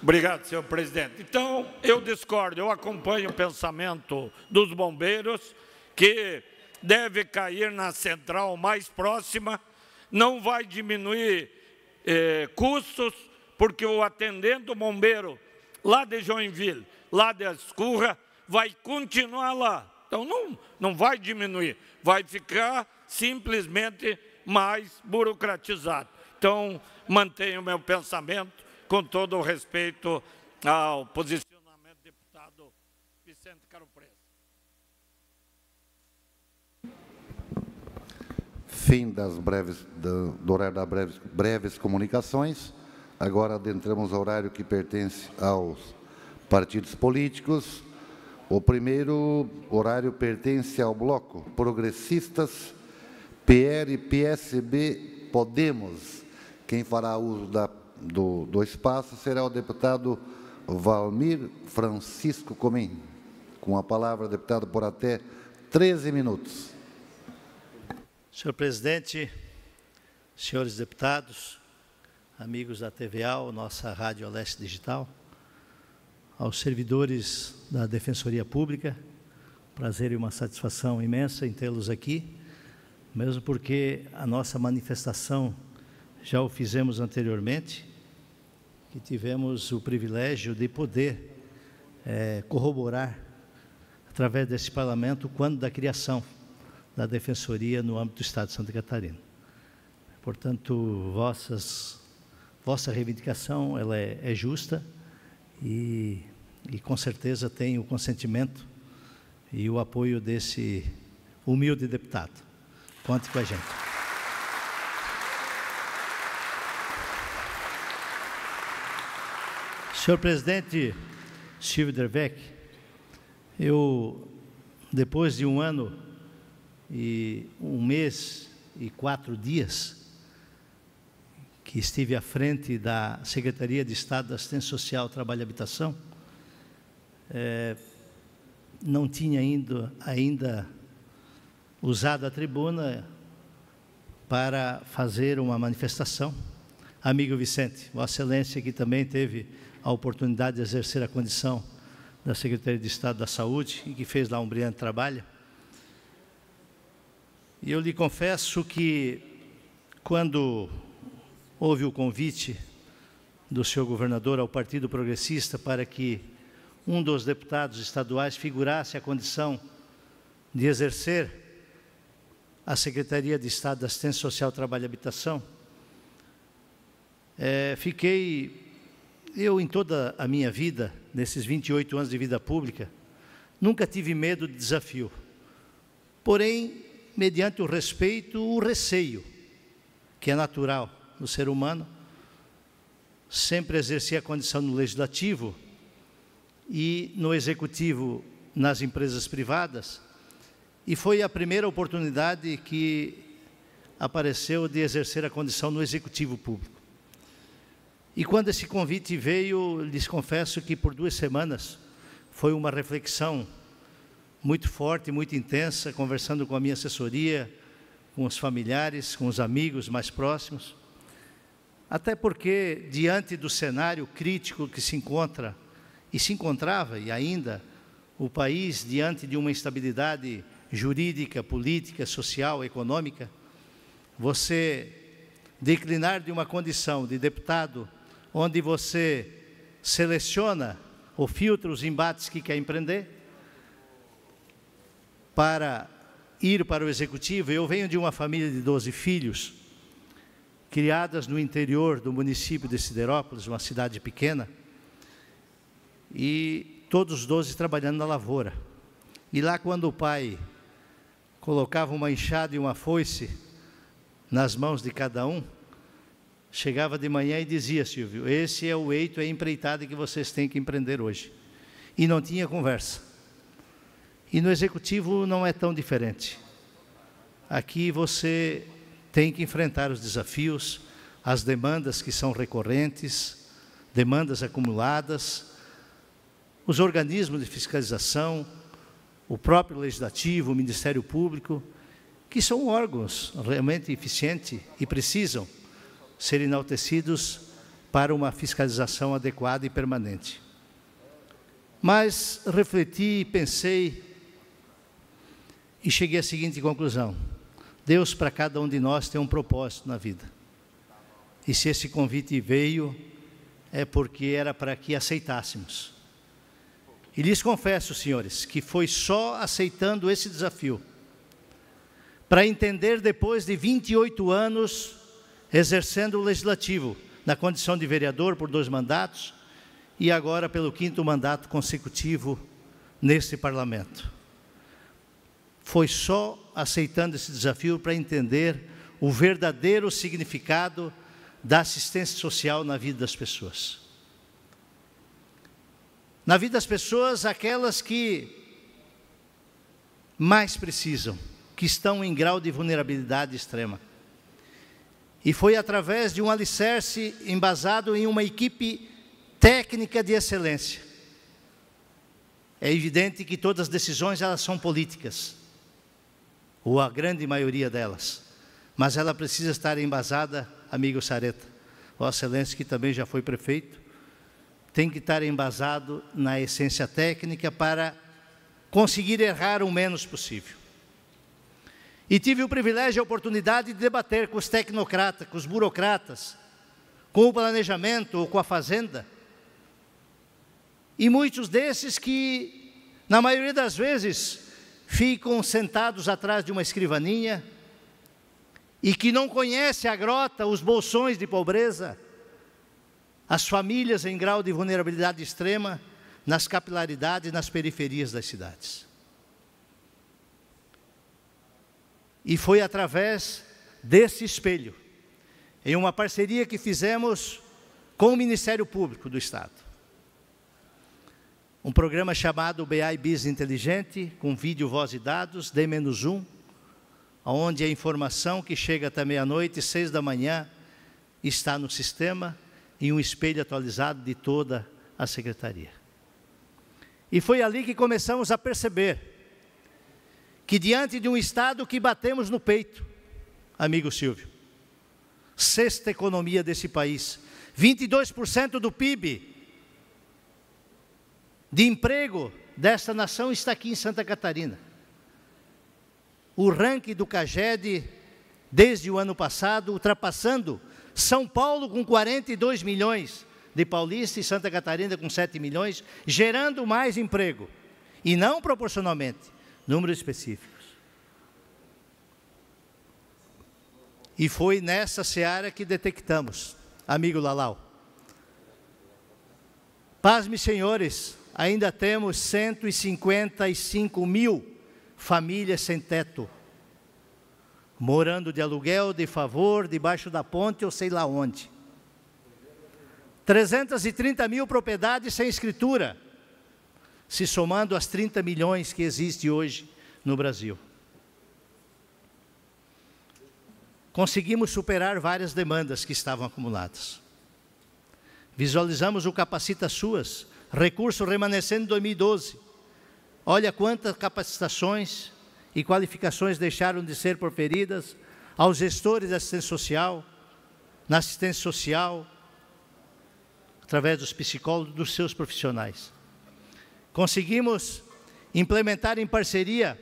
Obrigado, senhor presidente. Então, eu discordo, eu acompanho o pensamento dos bombeiros, que deve cair na central mais próxima, não vai diminuir custos, porque o atendente do bombeiro lá de Joinville, lá de Ascurra, vai continuar lá. Então, não vai diminuir, vai ficar simplesmente mais burocratizado. Então, mantenho o meu pensamento, com todo o respeito ao posicionamento do deputado Vicente Caro Preso. fim do horário das breves comunicações. Agora adentramos ao horário que pertence aos partidos políticos. O primeiro horário pertence ao bloco Progressistas, PL, PSB, Podemos. Quem fará uso do espaço será o deputado Valmir Francisco Comim. Com a palavra, deputado, por até 13 minutos. Senhor presidente, senhores deputados, amigos da TVA, nossa Rádio Leste Digital, aos servidores da Defensoria Pública, prazer e uma satisfação imensa em tê-los aqui, mesmo porque a nossa manifestação já o fizemos anteriormente, que tivemos o privilégio de poder corroborar, através desse parlamento, quando da criação da Defensoria no âmbito do Estado de Santa Catarina. Portanto, vossa reivindicação ela é justa e com certeza tem o consentimento e o apoio desse humilde deputado. Conte com a gente. Senhor presidente Silvio Dervec, depois de 1 ano e 1 mês e 4 dias que estive à frente da Secretaria de Estado da Assistência Social, Trabalho e Habitação, não tinha ainda usado a tribuna para fazer uma manifestação. Amigo Vicente, Vossa Excelência, que também teve a oportunidade de exercer a condição da Secretaria de Estado da Saúde e que fez lá um brilhante trabalho. E eu lhe confesso que, quando houve o convite do senhor governador ao Partido Progressista para que um dos deputados estaduais figurasse a condição de exercer a Secretaria de Estado da Assistência Social, Trabalho e Habitação, eu, em toda a minha vida, nesses 28 anos de vida pública, nunca tive medo de desafio. Porém, mediante o respeito, o receio, que é natural no ser humano, sempre exerci a condição no Legislativo e no Executivo nas empresas privadas, e foi a primeira oportunidade que apareceu de exercer a condição no Executivo Público. E quando esse convite veio, lhes confesso que por 2 semanas foi uma reflexão muito forte, muito intensa, conversando com a minha assessoria, com os familiares, com os amigos mais próximos, até porque, diante do cenário crítico que se encontra, e se encontrava, e ainda, o país diante de uma instabilidade jurídica, política, social, econômica, você declinar de uma condição de deputado, onde você seleciona ou filtra os embates que quer empreender, para ir para o Executivo. Eu venho de uma família de 12 filhos, criadas no interior do município de Siderópolis, uma cidade pequena, e todos os 12 trabalhando na lavoura. E lá, quando o pai colocava uma enxada e uma foice nas mãos de cada um, chegava de manhã e dizia: Silvio, esse é o eito, é a empreitada que vocês têm que empreender hoje. E não tinha conversa. E no Executivo não é tão diferente. Aqui você tem que enfrentar os desafios, as demandas que são recorrentes, demandas acumuladas, os organismos de fiscalização, o próprio Legislativo, o Ministério Público, que são órgãos realmente eficientes e precisam ser enaltecidos para uma fiscalização adequada e permanente. Mas refleti, pensei e cheguei à seguinte conclusão: Deus, para cada um de nós, tem um propósito na vida. E se esse convite veio, é porque era para que aceitássemos. E lhes confesso, senhores, que foi só aceitando esse desafio, para entender, depois de 28 anos, exercendo o Legislativo, na condição de vereador por 2 mandatos, e agora pelo 5º mandato consecutivo neste Parlamento. Foi só aceitando esse desafio para entender o verdadeiro significado da assistência social na vida das pessoas. Na vida das pessoas, aquelas que mais precisam, que estão em grau de vulnerabilidade extrema. E foi através de um alicerce embasado em uma equipe técnica de excelência. É evidente que todas as decisões elas são políticas, ou a grande maioria delas, mas ela precisa estar embasada, amigo Sareta, Vossa Excelência, que também já foi prefeito, tem que estar embasado na essência técnica para conseguir errar o menos possível. E tive o privilégio e a oportunidade de debater com os tecnocratas, com os burocratas, com o planejamento ou com a fazenda. E muitos desses que, na maioria das vezes, ficam sentados atrás de uma escrivaninha e que não conhecem a grota, os bolsões de pobreza, as famílias em grau de vulnerabilidade extrema, nas capilaridades e nas periferias das cidades. E foi através desse espelho, em uma parceria que fizemos com o Ministério Público do Estado, um programa chamado BI Business Inteligente, com vídeo, voz e dados, D-1, onde a informação que chega até meia-noite, 6 da manhã, está no sistema, em um espelho atualizado de toda a Secretaria. E foi ali que começamos a perceber que diante de um Estado que batemos no peito, amigo Silvio, sexta economia desse país, 22% do PIB de emprego desta nação está aqui em Santa Catarina. O ranking do CAGED, desde o ano passado, ultrapassando São Paulo com 42 milhões de paulistas e Santa Catarina com 7 milhões, gerando mais emprego, e não proporcionalmente, números específicos. E foi nessa seara que detectamos, amigo Lalau. Pasme, senhores, ainda temos 155 mil famílias sem teto, morando de aluguel, de favor, debaixo da ponte ou sei lá onde. 330 mil propriedades sem escritura, se somando as 30 milhões que existem hoje no Brasil. Conseguimos superar várias demandas que estavam acumuladas. Visualizamos o Capacita SUAS, recurso remanescente em 2012. Olha quantas capacitações e qualificações deixaram de ser proferidas aos gestores da assistência social, na assistência social, através dos psicólogos, dos seus profissionais. Conseguimos implementar em parceria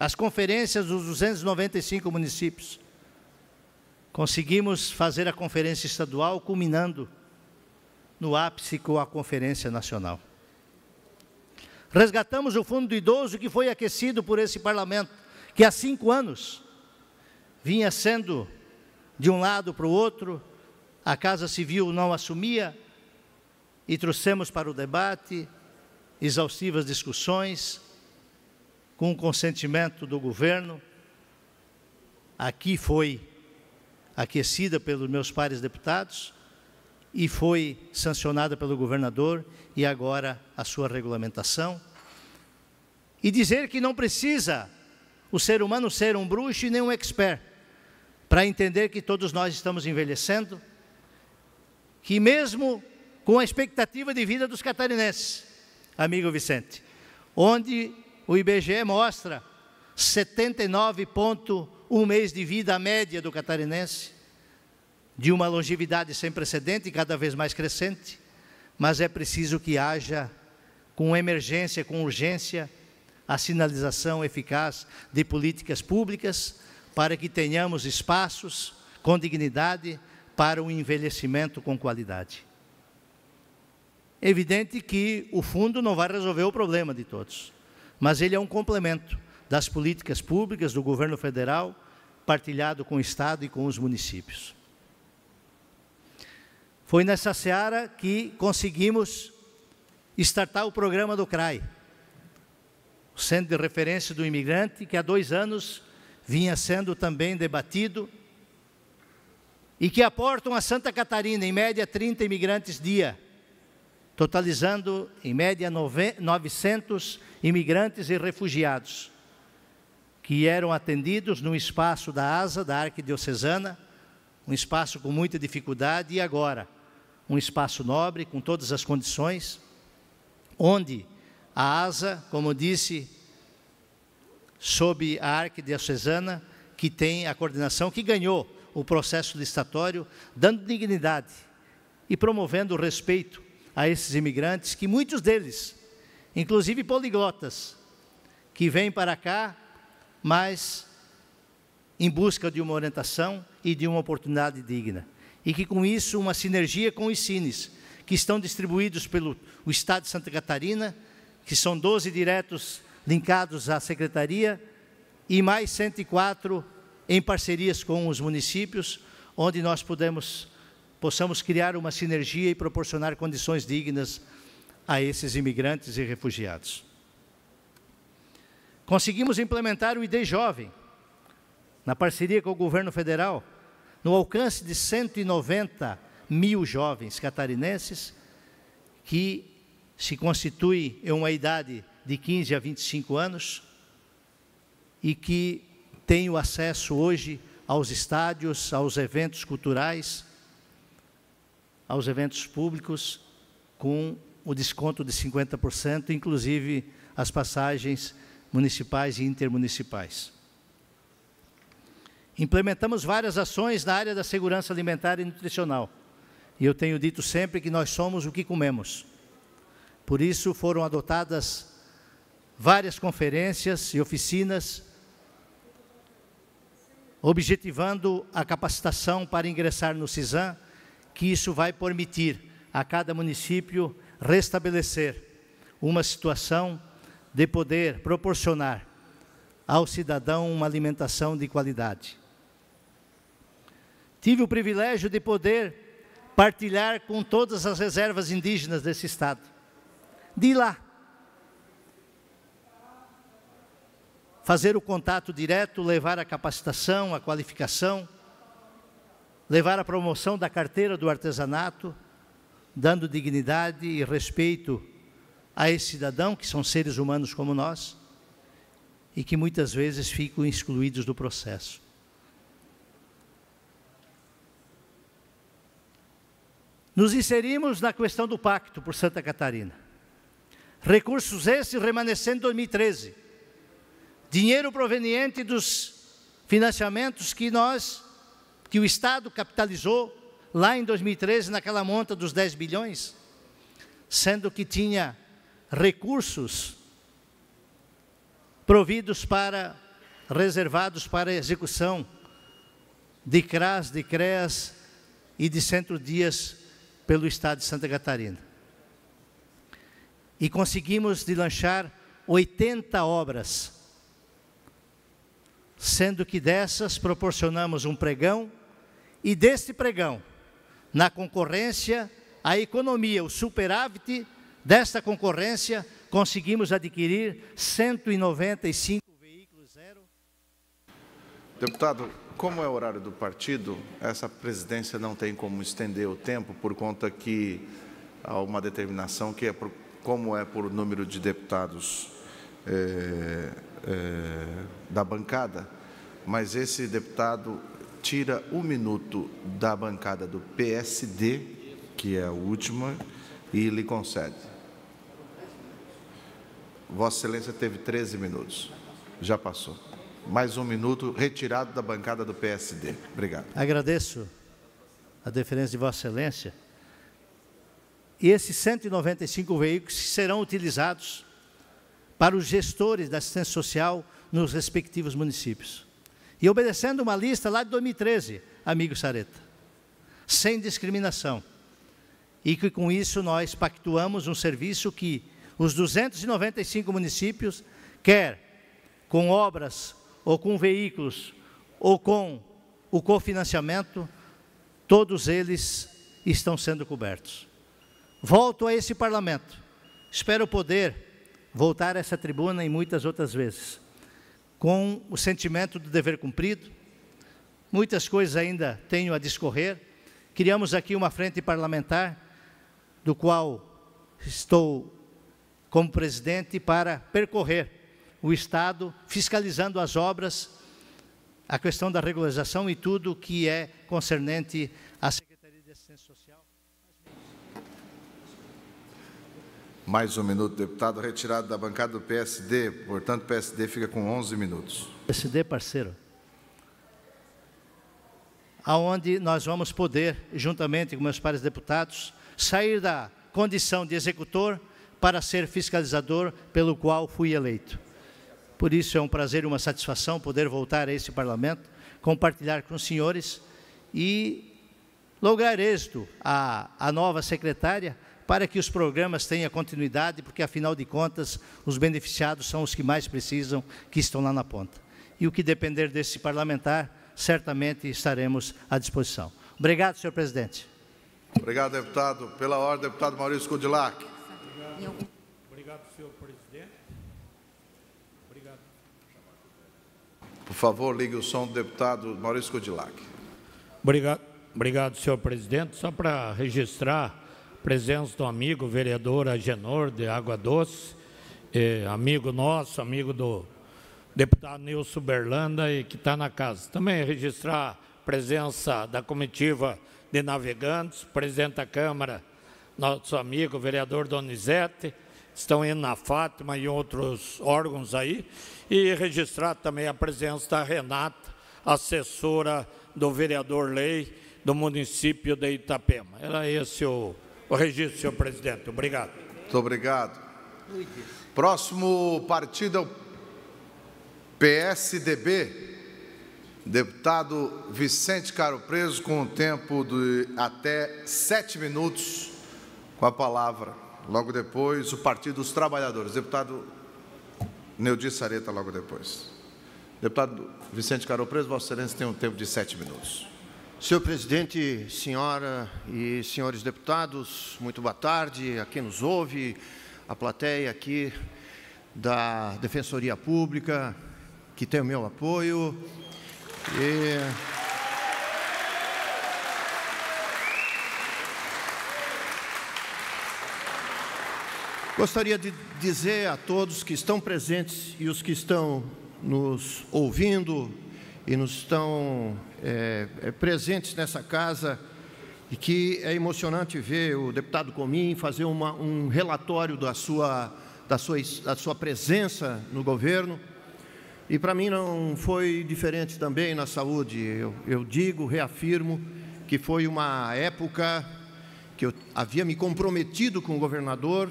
as conferências dos 295 municípios. Conseguimos fazer a conferência estadual, culminando no ápice com a conferência nacional. Resgatamos o Fundo do Idoso, que foi aquecido por esse parlamento, que há 5 anos vinha sendo de um lado para o outro, a Casa Civil não assumia, e trouxemos para o debate exaustivas discussões, com o consentimento do governo. Aqui foi aquecida pelos meus pares deputados e foi sancionada pelo governador, e agora a sua regulamentação. E dizer que não precisa o ser humano ser um bruxo e nem um expert para entender que todos nós estamos envelhecendo, que mesmo com a expectativa de vida dos catarinenses, amigo Vicente, onde o IBGE mostra 79,1 mês de vida a média do catarinense, de uma longevidade sem precedente e cada vez mais crescente, mas é preciso que haja, com emergência, com urgência, a sinalização eficaz de políticas públicas para que tenhamos espaços com dignidade para um envelhecimento com qualidade. É evidente que o fundo não vai resolver o problema de todos, mas ele é um complemento das políticas públicas do governo federal, partilhado com o Estado e com os municípios. Foi nessa seara que conseguimos startar o programa do CRAI, o Centro de Referência do Imigrante, que há 2 anos vinha sendo também debatido e que aportam a Santa Catarina, em média, 30 imigrantes dia, totalizando, em média, 900 imigrantes e refugiados, que eram atendidos no espaço da ASA, da Arquidiocesana, um espaço com muita dificuldade, e agora, um espaço nobre, com todas as condições, onde a ASA, como disse, sob a Arquidiocesana, que tem a coordenação, que ganhou o processo licitatório, dando dignidade e promovendo o respeito a esses imigrantes, que muitos deles, inclusive poliglotas, que vêm para cá, mas em busca de uma orientação e de uma oportunidade digna. E que com isso, uma sinergia com os cines, que estão distribuídos pelo Estado de Santa Catarina, que são 12 diretos linkados à Secretaria, e mais 104 em parcerias com os municípios, onde nós possamos criar uma sinergia e proporcionar condições dignas a esses imigrantes e refugiados. Conseguimos implementar o ID Jovem, na parceria com o governo federal, no alcance de 190 mil jovens catarinenses, que se constitui em uma idade de 15 a 25 anos, e que têm o acesso hoje aos estádios, aos eventos culturais, aos eventos públicos, com o desconto de 50%, inclusive as passagens municipais e intermunicipais. Implementamos várias ações na área da segurança alimentar e nutricional. E eu tenho dito sempre que nós somos o que comemos. Por isso foram adotadas várias conferências e oficinas, objetivando a capacitação para ingressar no CISAM, que isso vai permitir a cada município restabelecer uma situação de poder proporcionar ao cidadão uma alimentação de qualidade. Tive o privilégio de poder partilhar com todas as reservas indígenas desse estado, de ir lá, fazer o contato direto, levar a capacitação, a qualificação, levar a promoção da carteira do artesanato, dando dignidade e respeito a esse cidadão, que são seres humanos como nós, e que muitas vezes ficam excluídos do processo. Nos inserimos na questão do pacto por Santa Catarina. Recursos esses remanescentes em 2013. Dinheiro proveniente dos financiamentos que o Estado capitalizou lá em 2013, naquela monta dos 10 bilhões, sendo que tinha recursos reservados para a execução de CRAS, de CREAS e de centro-dias pelo Estado de Santa Catarina. E conseguimos deslanchar 80 obras, sendo que dessas proporcionamos um pregão, e desse pregão, na concorrência, a economia, o superávit desta concorrência, conseguimos adquirir 195 veículos zero. Deputado, como é o horário do partido, essa presidência não tem como estender o tempo, por conta que há uma determinação que como é por número de deputados da bancada, mas esse deputado tira 1 minuto da bancada do PSD, que é a última, e lhe concede. Vossa Excelência teve 13 minutos. Já passou. Mais 1 minuto, retirado da bancada do PSD. Obrigado. Agradeço a deferência de Vossa Excelência. E esses 195 veículos serão utilizados para os gestores da assistência social nos respectivos municípios. E obedecendo uma lista lá de 2013, amigo Sareta, sem discriminação. E que com isso nós pactuamos um serviço que os 295 municípios, quer com obras ou com veículos ou com o cofinanciamento, todos eles estão sendo cobertos. Volto a esse parlamento. Espero poder voltar a essa tribuna e muitas outras vezes, com o sentimento do dever cumprido, muitas coisas ainda tenho a discorrer. Criamos aqui uma frente parlamentar, do qual estou como presidente, para percorrer o Estado, fiscalizando as obras, a questão da regularização e tudo que é concernente à Secretaria de Assistência Social. Mais um minuto, deputado. Retirado da bancada do PSD, portanto, o PSD fica com 11 minutos. PSD, parceiro. Aonde nós vamos poder, juntamente com meus pares deputados, sair da condição de executor para ser fiscalizador, pelo qual fui eleito. Por isso é um prazer e uma satisfação poder voltar a esse Parlamento, compartilhar com os senhores e lograr êxito à nova secretária, para que os programas tenham continuidade, porque, afinal de contas, os beneficiados são os que mais precisam, que estão lá na ponta. E o que depender desse parlamentar, certamente estaremos à disposição. Obrigado, senhor presidente. Obrigado, deputado. Pela ordem, deputado Maurício Coudilac. Obrigado, senhor presidente. Obrigado. Por favor, ligue o som do deputado Maurício Coudilac. Obrigado, senhor presidente. Só para registrar a presença do amigo vereador Agenor, de Água Doce, amigo nosso, amigo do deputado Nilson Berlanda, e que está na casa. Também registrar a presença da comitiva de navegantes, presidente da Câmara, nosso amigo vereador Donizete, estão indo na Fátima e outros órgãos aí, e registrar também a presença da Renata, assessora do vereador Lei do município de Itapema. Era esse o registro, senhor presidente. Obrigado. Muito obrigado. Próximo partido é o PSDB, deputado Vicente Caro Preso, com um tempo de até 7 minutos, com a palavra. Logo depois, o Partido dos Trabalhadores. Deputado Neudi Sareta, logo depois. Deputado Vicente Caro Preso, Vossa Excelência tem um tempo de 7 minutos. Senhor presidente, senhora e senhores deputados, muito boa tarde a quem nos ouve, a plateia aqui da Defensoria Pública, que tem o meu apoio. Gostaria de dizer a todos que estão presentes e os que estão nos ouvindo e nos estão presentes nessa casa, e que é emocionante ver o deputado Comim fazer um relatório da sua presença no governo. E para mim não foi diferente também na saúde. Eu digo, reafirmo, que foi uma época que eu havia me comprometido com o governador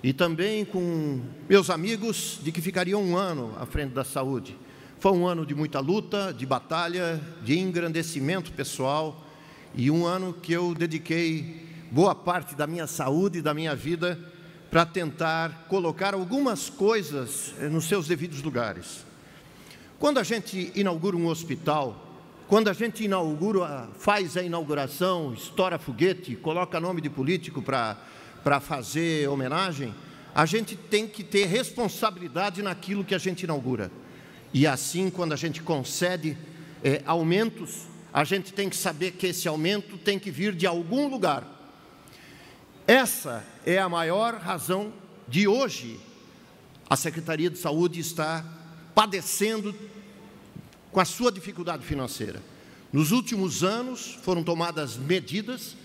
e também com meus amigos de que ficaria um ano à frente da saúde. Foi um ano de muita luta, de batalha, de engrandecimento pessoal, e um ano que eu dediquei boa parte da minha saúde e da minha vida para tentar colocar algumas coisas nos seus devidos lugares. Quando a gente inaugura um hospital, quando a gente faz a inauguração, estoura foguete, coloca nome de político para fazer homenagem, a gente tem que ter responsabilidade naquilo que a gente inaugura. E assim, quando a gente concede aumentos, a gente tem que saber que esse aumento tem que vir de algum lugar. Essa é a maior razão de hoje a Secretaria de Saúde estar padecendo com a sua dificuldade financeira. Nos últimos anos foram tomadas medidas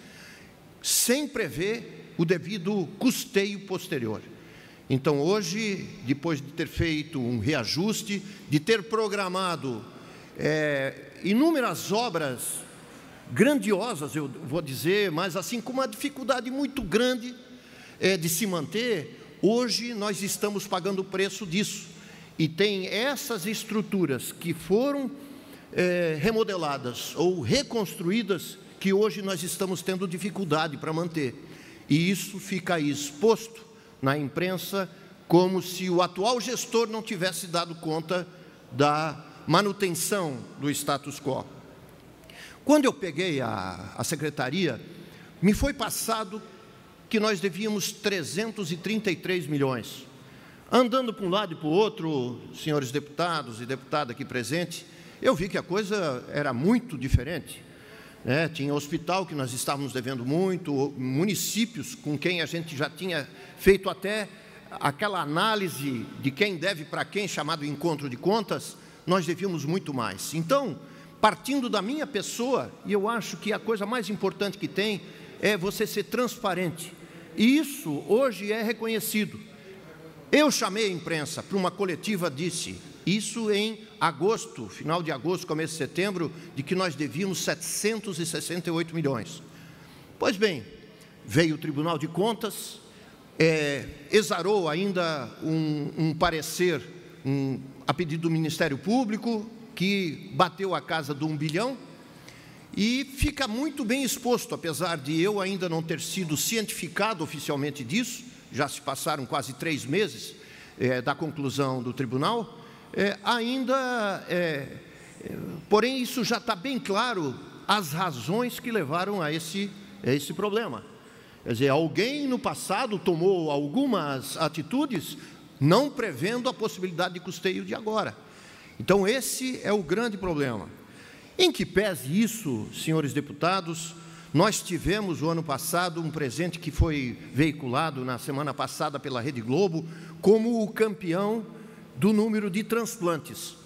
sem prever o devido custeio posterior. Então, hoje, depois de ter feito um reajuste, de ter programado inúmeras obras grandiosas, eu vou dizer, mas assim com uma dificuldade muito grande de se manter, hoje nós estamos pagando o preço disso. E tem essas estruturas que foram remodeladas ou reconstruídas, que hoje nós estamos tendo dificuldade para manter. E isso fica aí exposto na imprensa, como se o atual gestor não tivesse dado conta da manutenção do status quo. Quando eu peguei a secretaria, me foi passado que nós devíamos 333 milhões. Andando para um lado e para o outro, senhores deputados e deputada aqui presente, eu vi que a coisa era muito diferente. Tinha hospital que nós estávamos devendo muito, municípios com quem a gente já tinha feito até aquela análise de quem deve para quem, chamado encontro de contas, nós devíamos muito mais. Então, partindo da minha pessoa, e eu acho que a coisa mais importante que tem é você ser transparente. E isso hoje é reconhecido. Eu chamei a imprensa para uma coletiva, disse, isso em agosto, final de agosto, começo de setembro, de que nós devíamos 768 milhões. Pois bem, veio o Tribunal de Contas, exarou ainda um parecer a pedido do Ministério Público, que bateu a casa do 1 bilhão, e fica muito bem exposto, apesar de eu ainda não ter sido cientificado oficialmente disso, já se passaram quase 3 meses da conclusão do tribunal, porém isso já está bem claro as razões que levaram a esse problema. Quer dizer, alguém no passado tomou algumas atitudes não prevendo a possibilidade de custeio de agora. Então esse é o grande problema. Em que pese isso, senhores deputados, nós tivemos o ano passado um presente que foi veiculado na semana passada pela Rede Globo como o campeão do número de transplantes.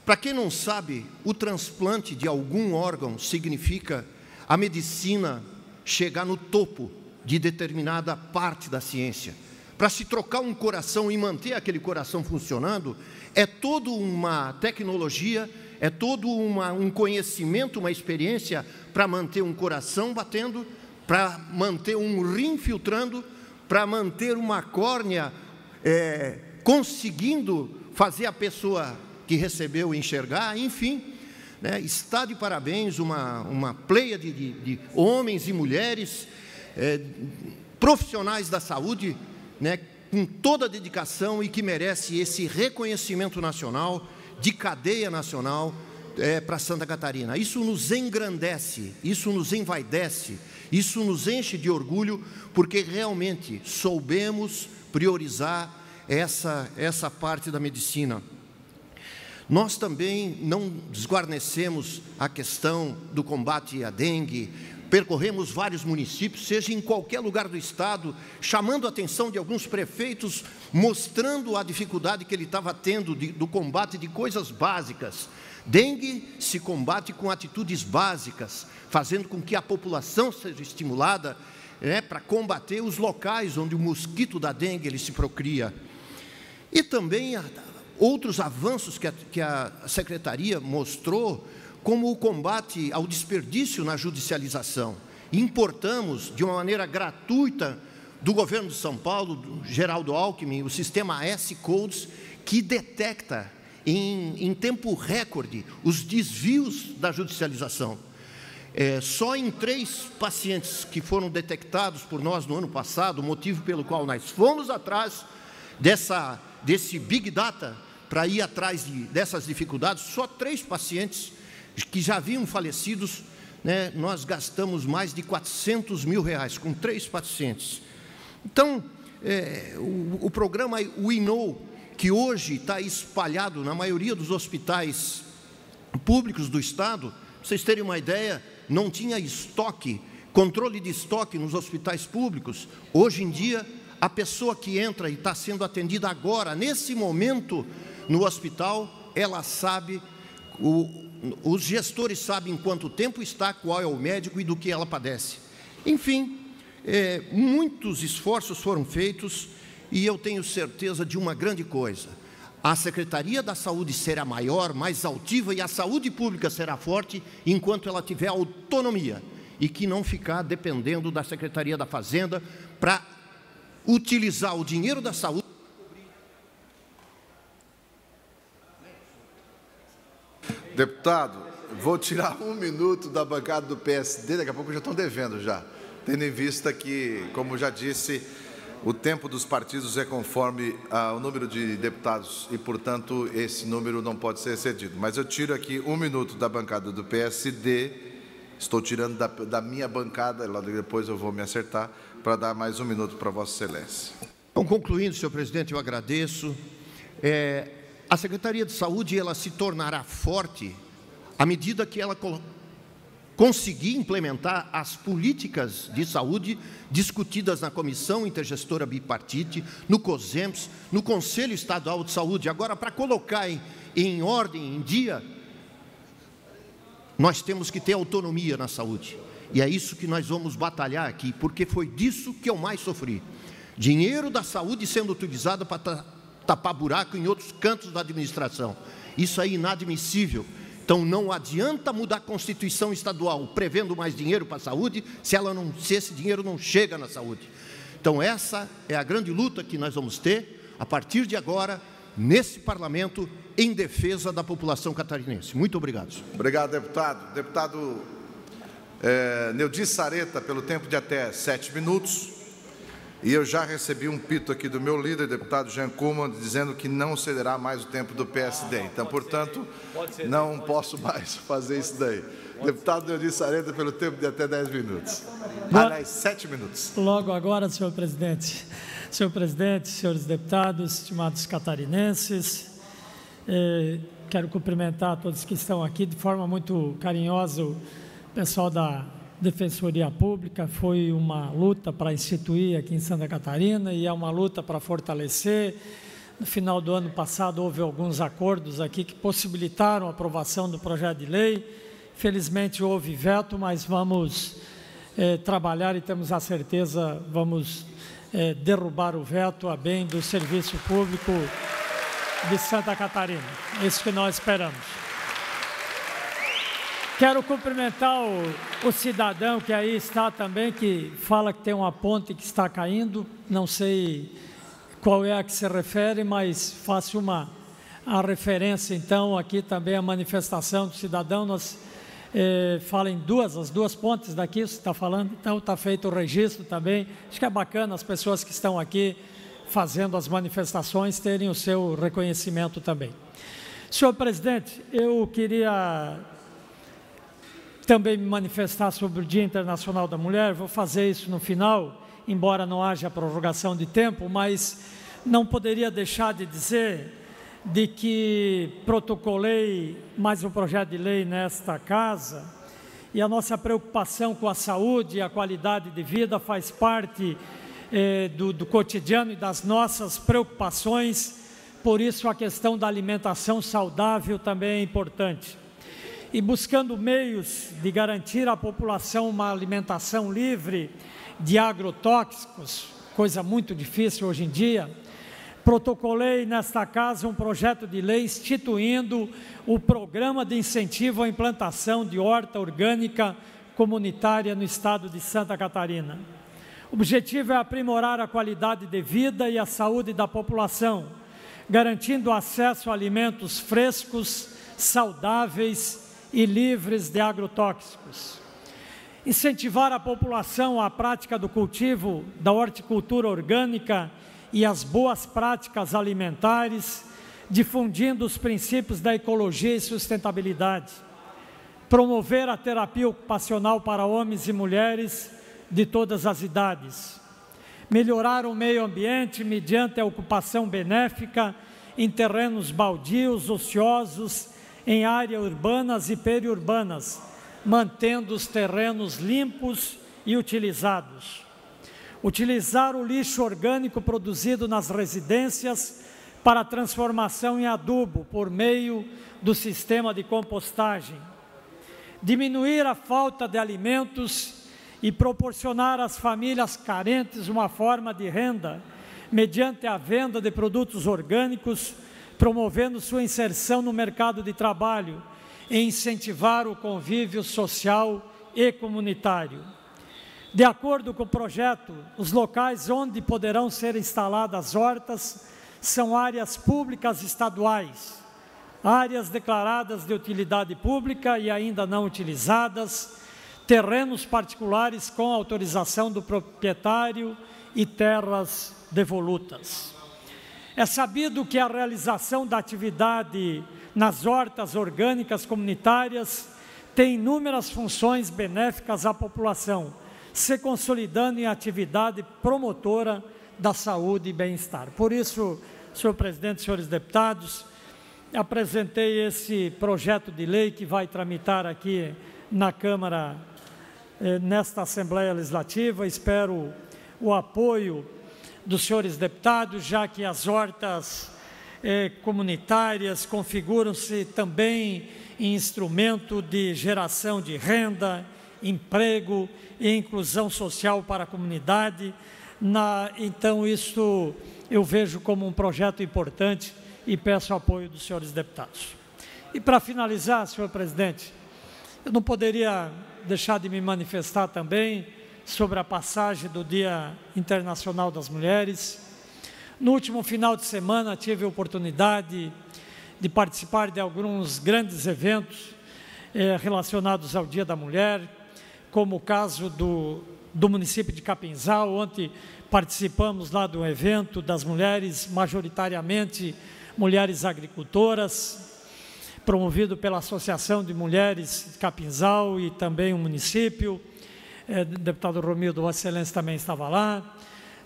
Para quem não sabe, o transplante de algum órgão significa a medicina chegar no topo de determinada parte da ciência. Para se trocar um coração e manter aquele coração funcionando, é toda uma tecnologia, é todo um conhecimento, uma experiência para manter um coração batendo, para manter um rim filtrando, para manter uma córnea conseguindo fazer a pessoa que recebeu enxergar, enfim, está de parabéns uma pleiade de homens e mulheres, profissionais da saúde, com toda a dedicação e que merece esse reconhecimento nacional, de cadeia nacional para Santa Catarina. Isso nos engrandece, isso nos envaidece, isso nos enche de orgulho, porque realmente soubemos priorizar essa parte da medicina. Nós também não desguarnecemos a questão do combate à dengue, percorremos vários municípios, seja em qualquer lugar do estado, chamando a atenção de alguns prefeitos, mostrando a dificuldade que ele estava tendo do combate de coisas básicas. Dengue se combate com atitudes básicas, fazendo com que a população seja estimulada para combater os locais onde o mosquito da dengue ele se procria. E também outros avanços que a Secretaria mostrou, como o combate ao desperdício na judicialização. Importamos, de uma maneira gratuita, do governo de São Paulo, do Geraldo Alckmin, o sistema S-Codes, que detecta em tempo recorde os desvios da judicialização. Só em 3 pacientes que foram detectados por nós no ano passado, o motivo pelo qual nós fomos atrás desse Big Data, para ir atrás dessas dificuldades, só 3 pacientes que já haviam falecidos, nós gastamos mais de R$400 mil com 3 pacientes. Então, o programa WeKnow, que hoje está espalhado na maioria dos hospitais públicos do estado, para vocês terem uma ideia, não tinha estoque, controle de estoque nos hospitais públicos. Hoje em dia, a pessoa que entra e está sendo atendida agora, nesse momento, no hospital, ela sabe, os gestores sabem quanto tempo está, qual é o médico e do que ela padece. Enfim, muitos esforços foram feitos e eu tenho certeza de uma grande coisa. A Secretaria da Saúde será maior, mais altiva e a saúde pública será forte enquanto ela tiver autonomia e que não ficar dependendo da Secretaria da Fazenda para utilizar o dinheiro da saúde. Deputado, vou tirar 1 minuto da bancada do PSD, daqui a pouco já estão devendo já, tendo em vista que, como já disse, o tempo dos partidos é conforme o número de deputados e, portanto, esse número não pode ser excedido. Mas eu tiro aqui 1 minuto da bancada do PSD, estou tirando da minha bancada, logo depois eu vou me acertar, para dar mais 1 minuto para Vossa Excelência. Então, concluindo, senhor presidente, eu agradeço. A Secretaria de Saúde ela se tornará forte à medida que ela conseguir implementar as políticas de saúde discutidas na Comissão Intergestora Bipartite, no COSEMPS, no Conselho Estadual de Saúde. Agora, para colocar em ordem, em dia, nós temos que ter autonomia na saúde. E é isso que nós vamos batalhar aqui, porque foi disso que eu mais sofri. Dinheiro da saúde sendo utilizado para tapar buraco em outros cantos da administração. Isso é inadmissível. Então, não adianta mudar a Constituição estadual prevendo mais dinheiro para a saúde se esse dinheiro não chega na saúde. Então, essa é a grande luta que nós vamos ter, a partir de agora, nesse parlamento, em defesa da população catarinense. Muito obrigado. Obrigado, deputado. Deputado Neudi Sareta, pelo tempo de até 7 minutos. E eu já recebi um pito aqui do meu líder, deputado Jean Kuhlmann, dizendo que não cederá mais o tempo do PSD. Então, portanto, não posso mais fazer isso daí. Deputado Neudi Sareta, pelo tempo de até 10 minutos. Aliás, 7 minutos. Logo agora, senhor presidente. Senhor presidente, senhores deputados, estimados catarinenses, quero cumprimentar todos que estão aqui de forma muito carinhosa, o pessoal da Defensoria Pública. Foi uma luta para instituir aqui em Santa Catarina e é uma luta para fortalecer. No final do ano passado houve alguns acordos aqui que possibilitaram a aprovação do projeto de lei. Felizmente houve veto, mas vamos trabalhar e temos a certeza, vamos derrubar o veto a bem do serviço público de Santa Catarina. Isso que nós esperamos. Quero cumprimentar o cidadão que aí está também, que fala que tem uma ponte que está caindo. Não sei qual é a que se refere, mas faço a referência, então, aqui também a manifestação do cidadão. Nós fala em as duas pontes daqui, você está falando, então está feito o registro também. Acho que é bacana as pessoas que estão aqui fazendo as manifestações terem o seu reconhecimento também. Senhor presidente, eu queria também me manifestar sobre o Dia Internacional da Mulher. Vou fazer isso no final, embora não haja prorrogação de tempo, mas não poderia deixar de dizer de que protocolei mais um projeto de lei nesta casa, e a nossa preocupação com a saúde e a qualidade de vida faz parte do cotidiano e das nossas preocupações. Por isso a questão da alimentação saudável também é importante. E buscando meios de garantir à população uma alimentação livre de agrotóxicos, coisa muito difícil hoje em dia, protocolei nesta casa um projeto de lei instituindo o Programa de Incentivo à Implantação de Horta Orgânica Comunitária no estado de Santa Catarina. O objetivo é aprimorar a qualidade de vida e a saúde da população, garantindo acesso a alimentos frescos, saudáveis e livres de agrotóxicos. Incentivar a população à prática do cultivo da horticultura orgânica e as boas práticas alimentares, difundindo os princípios da ecologia e sustentabilidade. Promover a terapia ocupacional para homens e mulheres de todas as idades. Melhorar o meio ambiente mediante a ocupação benéfica em terrenos baldios, ociosos, em áreas urbanas e periurbanas, mantendo os terrenos limpos e utilizados. Utilizar o lixo orgânico produzido nas residências para transformação em adubo por meio do sistema de compostagem. Diminuir a falta de alimentos e proporcionar às famílias carentes uma forma de renda mediante a venda de produtos orgânicos, promovendo sua inserção no mercado de trabalho e incentivar o convívio social e comunitário. De acordo com o projeto, os locais onde poderão ser instaladas hortas são áreas públicas estaduais, áreas declaradas de utilidade pública e ainda não utilizadas, terrenos particulares com autorização do proprietário e terras devolutas. É sabido que a realização da atividade nas hortas orgânicas comunitárias tem inúmeras funções benéficas à população, se consolidando em atividade promotora da saúde e bem-estar. Por isso, senhor presidente, senhores deputados, apresentei esse projeto de lei que vai tramitar aqui na Câmara, nesta Assembleia Legislativa. Espero o apoio dos senhores deputados, já que as hortas comunitárias configuram-se também em instrumento de geração de renda, emprego e inclusão social para a comunidade. Então, isso eu vejo como um projeto importante e peço o apoio dos senhores deputados. E para finalizar, senhor presidente, eu não poderia deixar de me manifestar também sobre a passagem do Dia Internacional das Mulheres. No último final de semana tive a oportunidade de participar de alguns grandes eventos relacionados ao Dia da Mulher, como o caso do município de Capinzal, onde participamos lá do evento das mulheres, majoritariamente mulheres agricultoras, promovido pela Associação de Mulheres de Capinzal e também o município. O deputado Romildo, Vossa Excelência, também estava lá.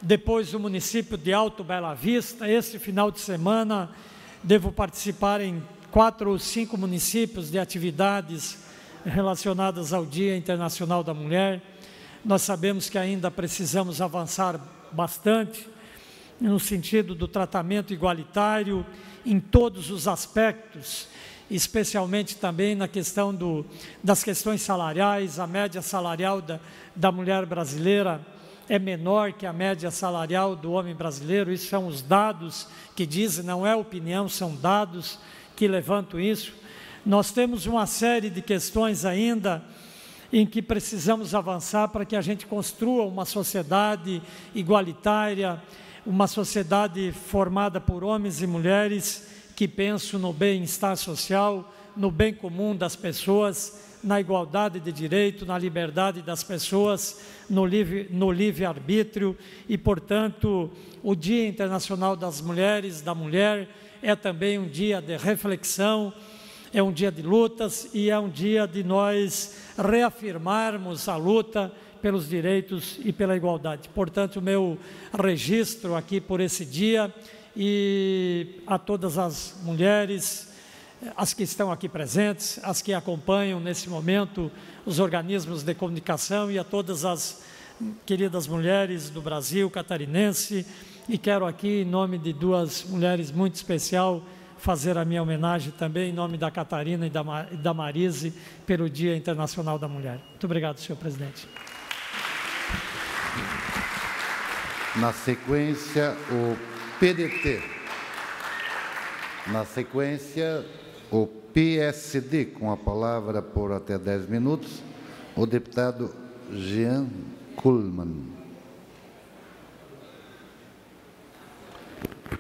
Depois o município de Alto Bela Vista. Este final de semana devo participar em 4 ou 5 municípios de atividades relacionadas ao Dia Internacional da Mulher. Nós sabemos que ainda precisamos avançar bastante no sentido do tratamento igualitário em todos os aspectos, especialmente também na questão das questões salariais. A média salarial da mulher brasileira é menor que a média salarial do homem brasileiro. Isso são os dados que dizem, não é opinião, são dados que levantam isso. Nós temos uma série de questões ainda em que precisamos avançar para que a gente construa uma sociedade igualitária, uma sociedade formada por homens e mulheres que pensam no bem-estar social, no bem comum das pessoas, na igualdade de direito, na liberdade das pessoas, no livre-arbítrio. E, portanto, o Dia Internacional das Mulheres, da Mulher, é também um dia de reflexão, é um dia de lutas e é um dia de nós reafirmarmos a luta pelos direitos e pela igualdade. Portanto, o meu registro aqui por esse dia, e a todas as mulheres, as que estão aqui presentes, as que acompanham nesse momento os organismos de comunicação, e a todas as queridas mulheres do Brasil catarinense. E quero aqui, em nome de 2 mulheres muito especial, fazer a minha homenagem também em nome da Catarina e da Marise pelo Dia Internacional da Mulher. Muito obrigado, senhor presidente. Na sequência, o PDT. Na sequência, o PSD, com a palavra por até 10 minutos, o deputado Jean Kuhlmann.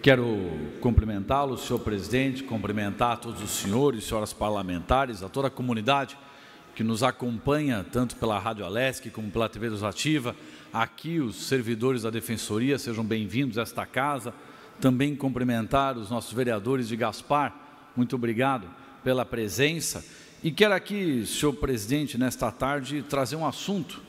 Quero cumprimentá-lo, senhor presidente, cumprimentar a todos os senhores e senhoras parlamentares, a toda a comunidade que nos acompanha, tanto pela Rádio Alesc como pela TV Legislativa. Aqui os servidores da Defensoria, sejam bem-vindos a esta casa. Também cumprimentar os nossos vereadores de Gaspar, muito obrigado pela presença. E quero aqui, senhor presidente, nesta tarde, trazer um assunto,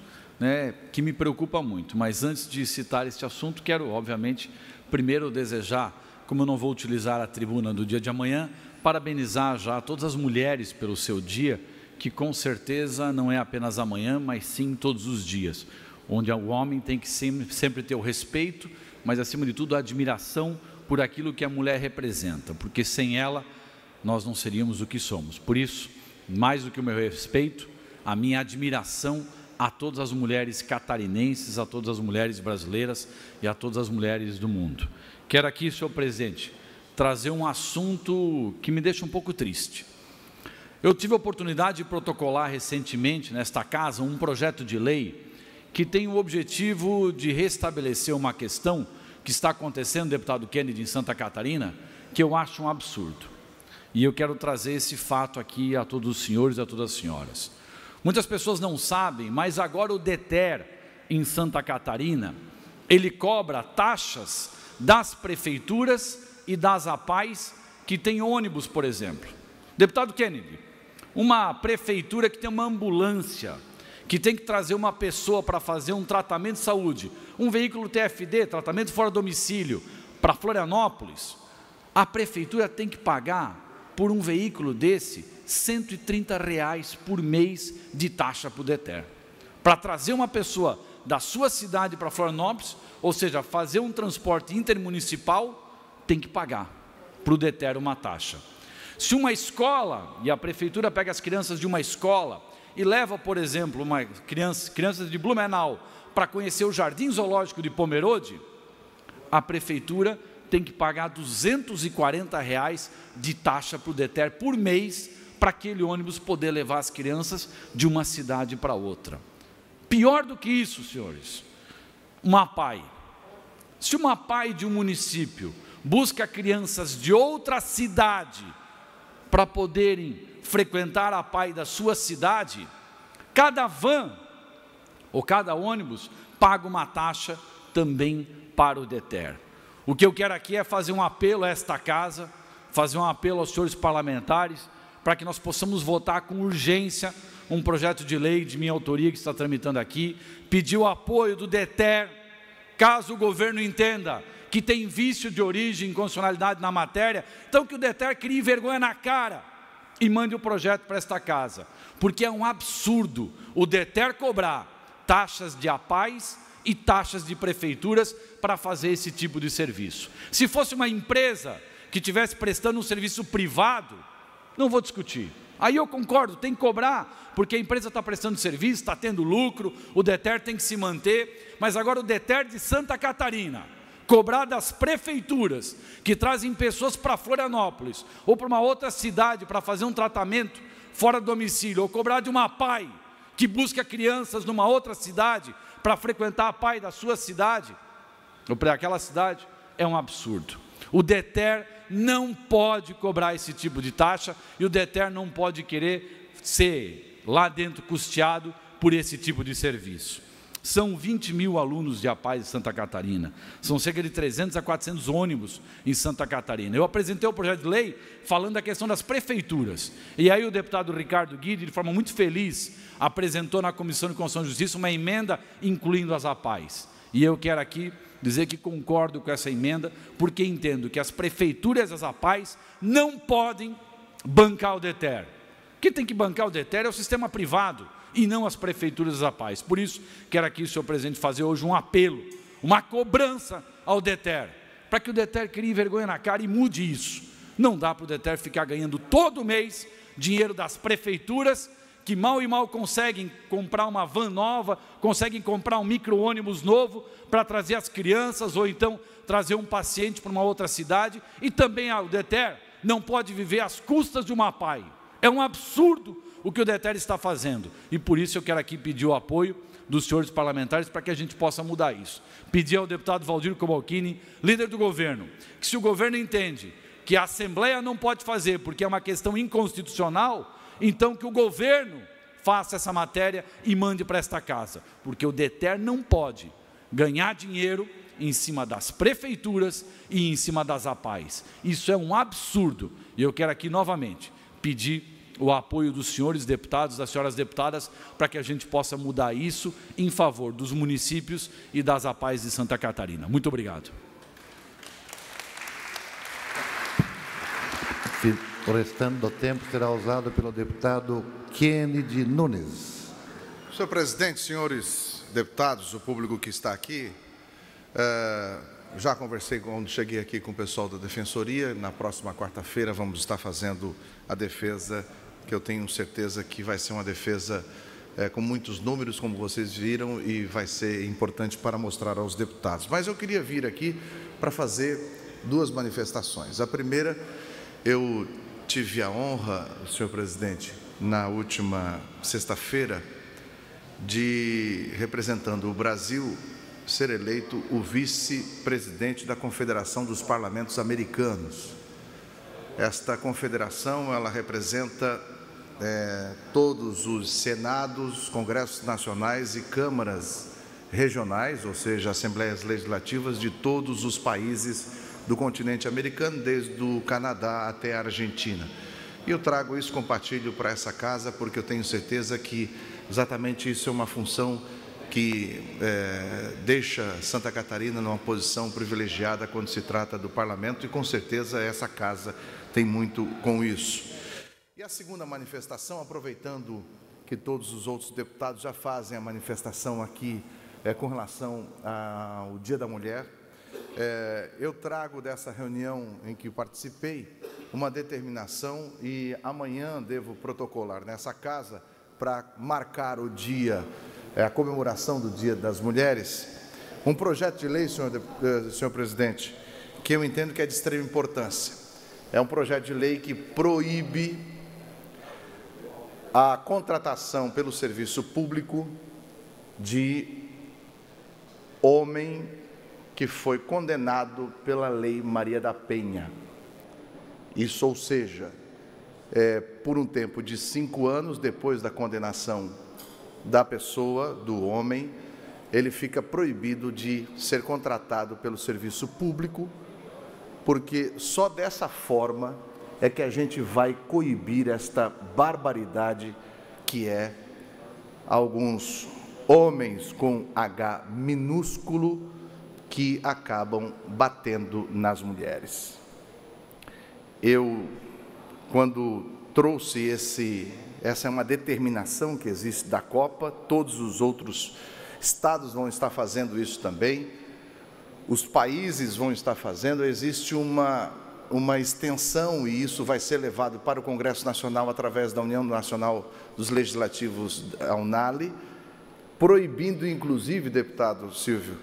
que me preocupa muito. Mas antes de citar este assunto, quero, obviamente, primeiro desejar, como eu não vou utilizar a tribuna do dia de amanhã, parabenizar já todas as mulheres pelo seu dia, que com certeza não é apenas amanhã, mas sim todos os dias, onde o homem tem que sempre ter o respeito, mas acima de tudo a admiração por aquilo que a mulher representa, porque sem ela nós não seríamos o que somos. Por isso, mais do que o meu respeito, a minha admiração a todas as mulheres catarinenses, a todas as mulheres brasileiras e a todas as mulheres do mundo. Quero aqui, senhor presidente, trazer um assunto que me deixa um pouco triste. Eu tive a oportunidade de protocolar recentemente nesta casa um projeto de lei que tem o objetivo de restabelecer uma questão que está acontecendo, deputado Kennedy, em Santa Catarina, que eu acho um absurdo. E eu quero trazer esse fato aqui a todos os senhores e a todas as senhoras. Muitas pessoas não sabem, mas agora o DETER, em Santa Catarina, ele cobra taxas das prefeituras e das APAES que tem ônibus, por exemplo. Deputado Kennedy, uma prefeitura que tem uma ambulância, que tem que trazer uma pessoa para fazer um tratamento de saúde, um veículo TFD, tratamento fora domicílio, para Florianópolis, a prefeitura tem que pagar por um veículo desse, R$ 130 por mês de taxa para o DETER. Para trazer uma pessoa da sua cidade para Florianópolis, ou seja, fazer um transporte intermunicipal, tem que pagar para o DETER uma taxa. Se uma escola, e a prefeitura pega as crianças de uma escola e leva, por exemplo, crianças de Blumenau para conhecer o Jardim Zoológico de Pomerode, a prefeitura tem que pagar R$ 240 de taxa para o DETER por mês, para aquele ônibus poder levar as crianças de uma cidade para outra. Pior do que isso, senhores, uma PAI. Se uma PAI de um município busca crianças de outra cidade para poderem frequentar a PAI da sua cidade, cada van ou cada ônibus paga uma taxa também para o DETER. O que eu quero aqui é fazer um apelo a esta casa, fazer um apelo aos senhores parlamentares, para que nós possamos votar com urgência um projeto de lei de minha autoria que está tramitando aqui, pedir o apoio do DETER, caso o governo entenda que tem vício de origem e inconstitucionalidade na matéria, então que o DETER crie vergonha na cara e mande o projeto para esta casa, porque é um absurdo o DETER cobrar taxas de APAES e taxas de prefeituras para fazer esse tipo de serviço. Se fosse uma empresa que estivesse prestando um serviço privado, não vou discutir. Aí eu concordo, tem que cobrar, porque a empresa está prestando serviço, está tendo lucro, o DETER tem que se manter, mas agora o DETER de Santa Catarina, cobrar das prefeituras que trazem pessoas para Florianópolis ou para uma outra cidade para fazer um tratamento fora do domicílio, ou cobrar de uma PAI que busca crianças numa outra cidade para frequentar a PAI da sua cidade, ou para aquela cidade, é um absurdo. O DETER não pode cobrar esse tipo de taxa e o DETER não pode querer ser lá dentro custeado por esse tipo de serviço. São 20 mil alunos de APAES em Santa Catarina, são cerca de 300 a 400 ônibus em Santa Catarina. Eu apresentei o projeto de lei falando da questão das prefeituras, e aí o deputado Ricardo Guidi, de forma muito feliz, apresentou na Comissão de Constituição e Justiça uma emenda incluindo as APAES. E eu quero aqui dizer que concordo com essa emenda, porque entendo que as prefeituras e as APAES não podem bancar o DETER. Quem tem que bancar o DETER é o sistema privado, e não as prefeituras e as APAES. Por isso, quero aqui, senhor presidente, fazer hoje um apelo, uma cobrança ao DETER, para que o DETER crie vergonha na cara e mude isso. Não dá para o DETER ficar ganhando todo mês dinheiro das prefeituras, que mal e mal conseguem comprar uma van nova, conseguem comprar um micro-ônibus novo para trazer as crianças, ou então trazer um paciente para uma outra cidade, e também o DETER não pode viver às custas de uma PAI. É um absurdo o que o DETER está fazendo, e por isso eu quero aqui pedir o apoio dos senhores parlamentares para que a gente possa mudar isso. Pedir ao deputado Valdir Cobalcini, líder do governo, que se o governo entende que a Assembleia não pode fazer porque é uma questão inconstitucional, então que o governo faça essa matéria e mande para esta casa, porque o DETER não pode ganhar dinheiro em cima das prefeituras e em cima das APAES. Isso é um absurdo, e eu quero aqui novamente pedir o apoio dos senhores deputados, das senhoras deputadas, para que a gente possa mudar isso em favor dos municípios e das APAES de Santa Catarina. Muito obrigado. O restante do tempo será usado pelo deputado Kennedy Nunes. Senhor presidente, senhores deputados, o público que está aqui, já conversei quando cheguei aqui com o pessoal da Defensoria. Na próxima quarta-feira vamos estar fazendo a defesa, que eu tenho certeza que vai ser uma defesa com muitos números, como vocês viram, e vai ser importante para mostrar aos deputados. Mas eu queria vir aqui para fazer duas manifestações. A primeira, eu tive a honra, senhor presidente, na última sexta-feira, de, representando o Brasil, ser eleito o vice-presidente da Confederação dos Parlamentos Americanos. Esta confederação, ela representa todos os senados, congressos nacionais e câmaras regionais, ou seja, assembleias legislativas de todos os países do continente americano, desde o Canadá até a Argentina. E eu trago isso, compartilho para essa casa, porque eu tenho certeza que exatamente isso é uma função que deixa Santa Catarina numa posição privilegiada quando se trata do parlamento, e com certeza essa casa tem muito com isso. E a segunda manifestação, aproveitando que todos os outros deputados já fazem a manifestação aqui com relação ao Dia da Mulher, eu trago dessa reunião em que participei uma determinação e amanhã devo protocolar nessa casa para marcar o dia, a comemoração do Dia das Mulheres, um projeto de lei, senhor presidente, que eu entendo que é de extrema importância. É um projeto de lei que proíbe a contratação pelo serviço público de homem que foi condenado pela Lei Maria da Penha. Isso, ou seja, por um tempo de 5 anos depois da condenação da pessoa, do homem, ele fica proibido de ser contratado pelo serviço público, porque só dessa forma é que a gente vai coibir esta barbaridade que é alguns homens com H minúsculo que acabam batendo nas mulheres. Eu, quando trouxe essa é uma determinação que existe da Copa, todos os outros estados vão estar fazendo isso também, os países vão estar fazendo, existe uma extensão e isso vai ser levado para o Congresso Nacional através da União Nacional dos Legislativos, a UNALE, proibindo inclusive, deputado Silvio,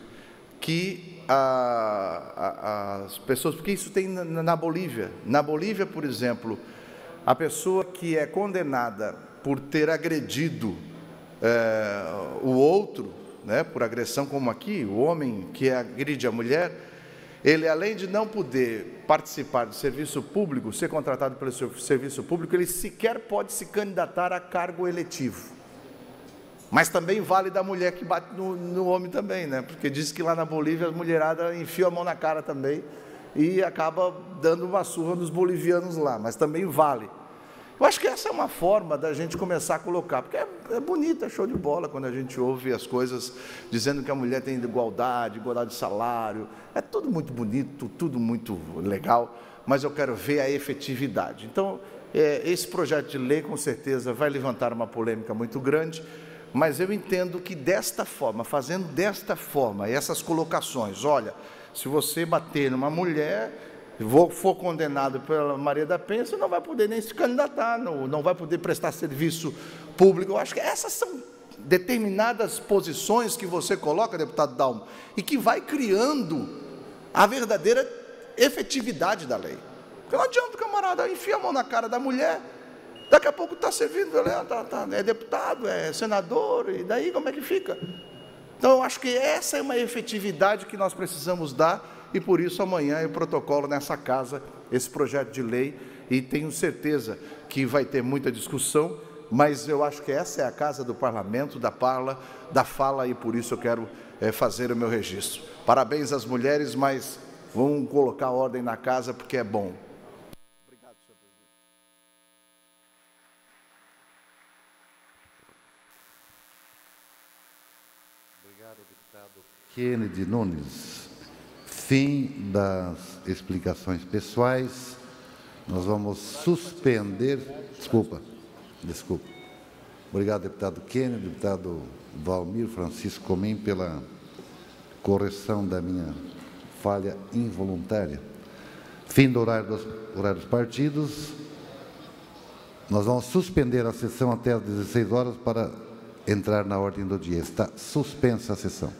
que as pessoas, porque isso tem na Bolívia. Na Bolívia, por exemplo, a pessoa que é condenada por ter agredido o outro, né, por agressão como aqui, o homem que agride a mulher, ele, além de não poder participar do serviço público, ser contratado pelo serviço público, ele sequer pode se candidatar a cargo eletivo. Mas também vale da mulher que bate no homem também, né? Porque diz que lá na Bolívia a mulherada enfia a mão na cara também e acaba dando uma surra nos bolivianos lá, mas também vale. Eu acho que essa é uma forma da gente começar a colocar, porque é bonito, é show de bola quando a gente ouve as coisas dizendo que a mulher tem igualdade de salário, é tudo muito bonito, tudo muito legal, mas eu quero ver a efetividade. Então, esse projeto de lei com certeza vai levantar uma polêmica muito grande, mas eu entendo que desta forma, fazendo desta forma, essas colocações, olha, se você bater numa mulher, for condenado pela Maria da Penha, você não vai poder nem se candidatar, não vai poder prestar serviço público. Eu acho que essas são determinadas posições que você coloca, deputado Dalmo, e que vai criando a verdadeira efetividade da lei. Porque não adianta o camarada enfiar a mão na cara da mulher, daqui a pouco está servindo, é deputado, é senador, e daí como é que fica? Então, eu acho que essa é uma efetividade que nós precisamos dar, e por isso amanhã eu protocolo nessa casa esse projeto de lei, e tenho certeza que vai ter muita discussão, mas eu acho que essa é a casa do parlamento, da fala, e por isso eu quero fazer o meu registro. Parabéns às mulheres, mas vamos colocar ordem na casa, porque é bom. Obrigado, senhor presidente. Obrigado, deputado Kennedy Nunes. Fim das explicações pessoais. Nós vamos suspender... Desculpa. Obrigado, deputado Kennedy, deputado Valmir Francisco Comim, pela correção da minha falha involuntária. Fim do horário dos partidos. Nós vamos suspender a sessão até às 16 horas para entrar na ordem do dia. Está suspensa a sessão.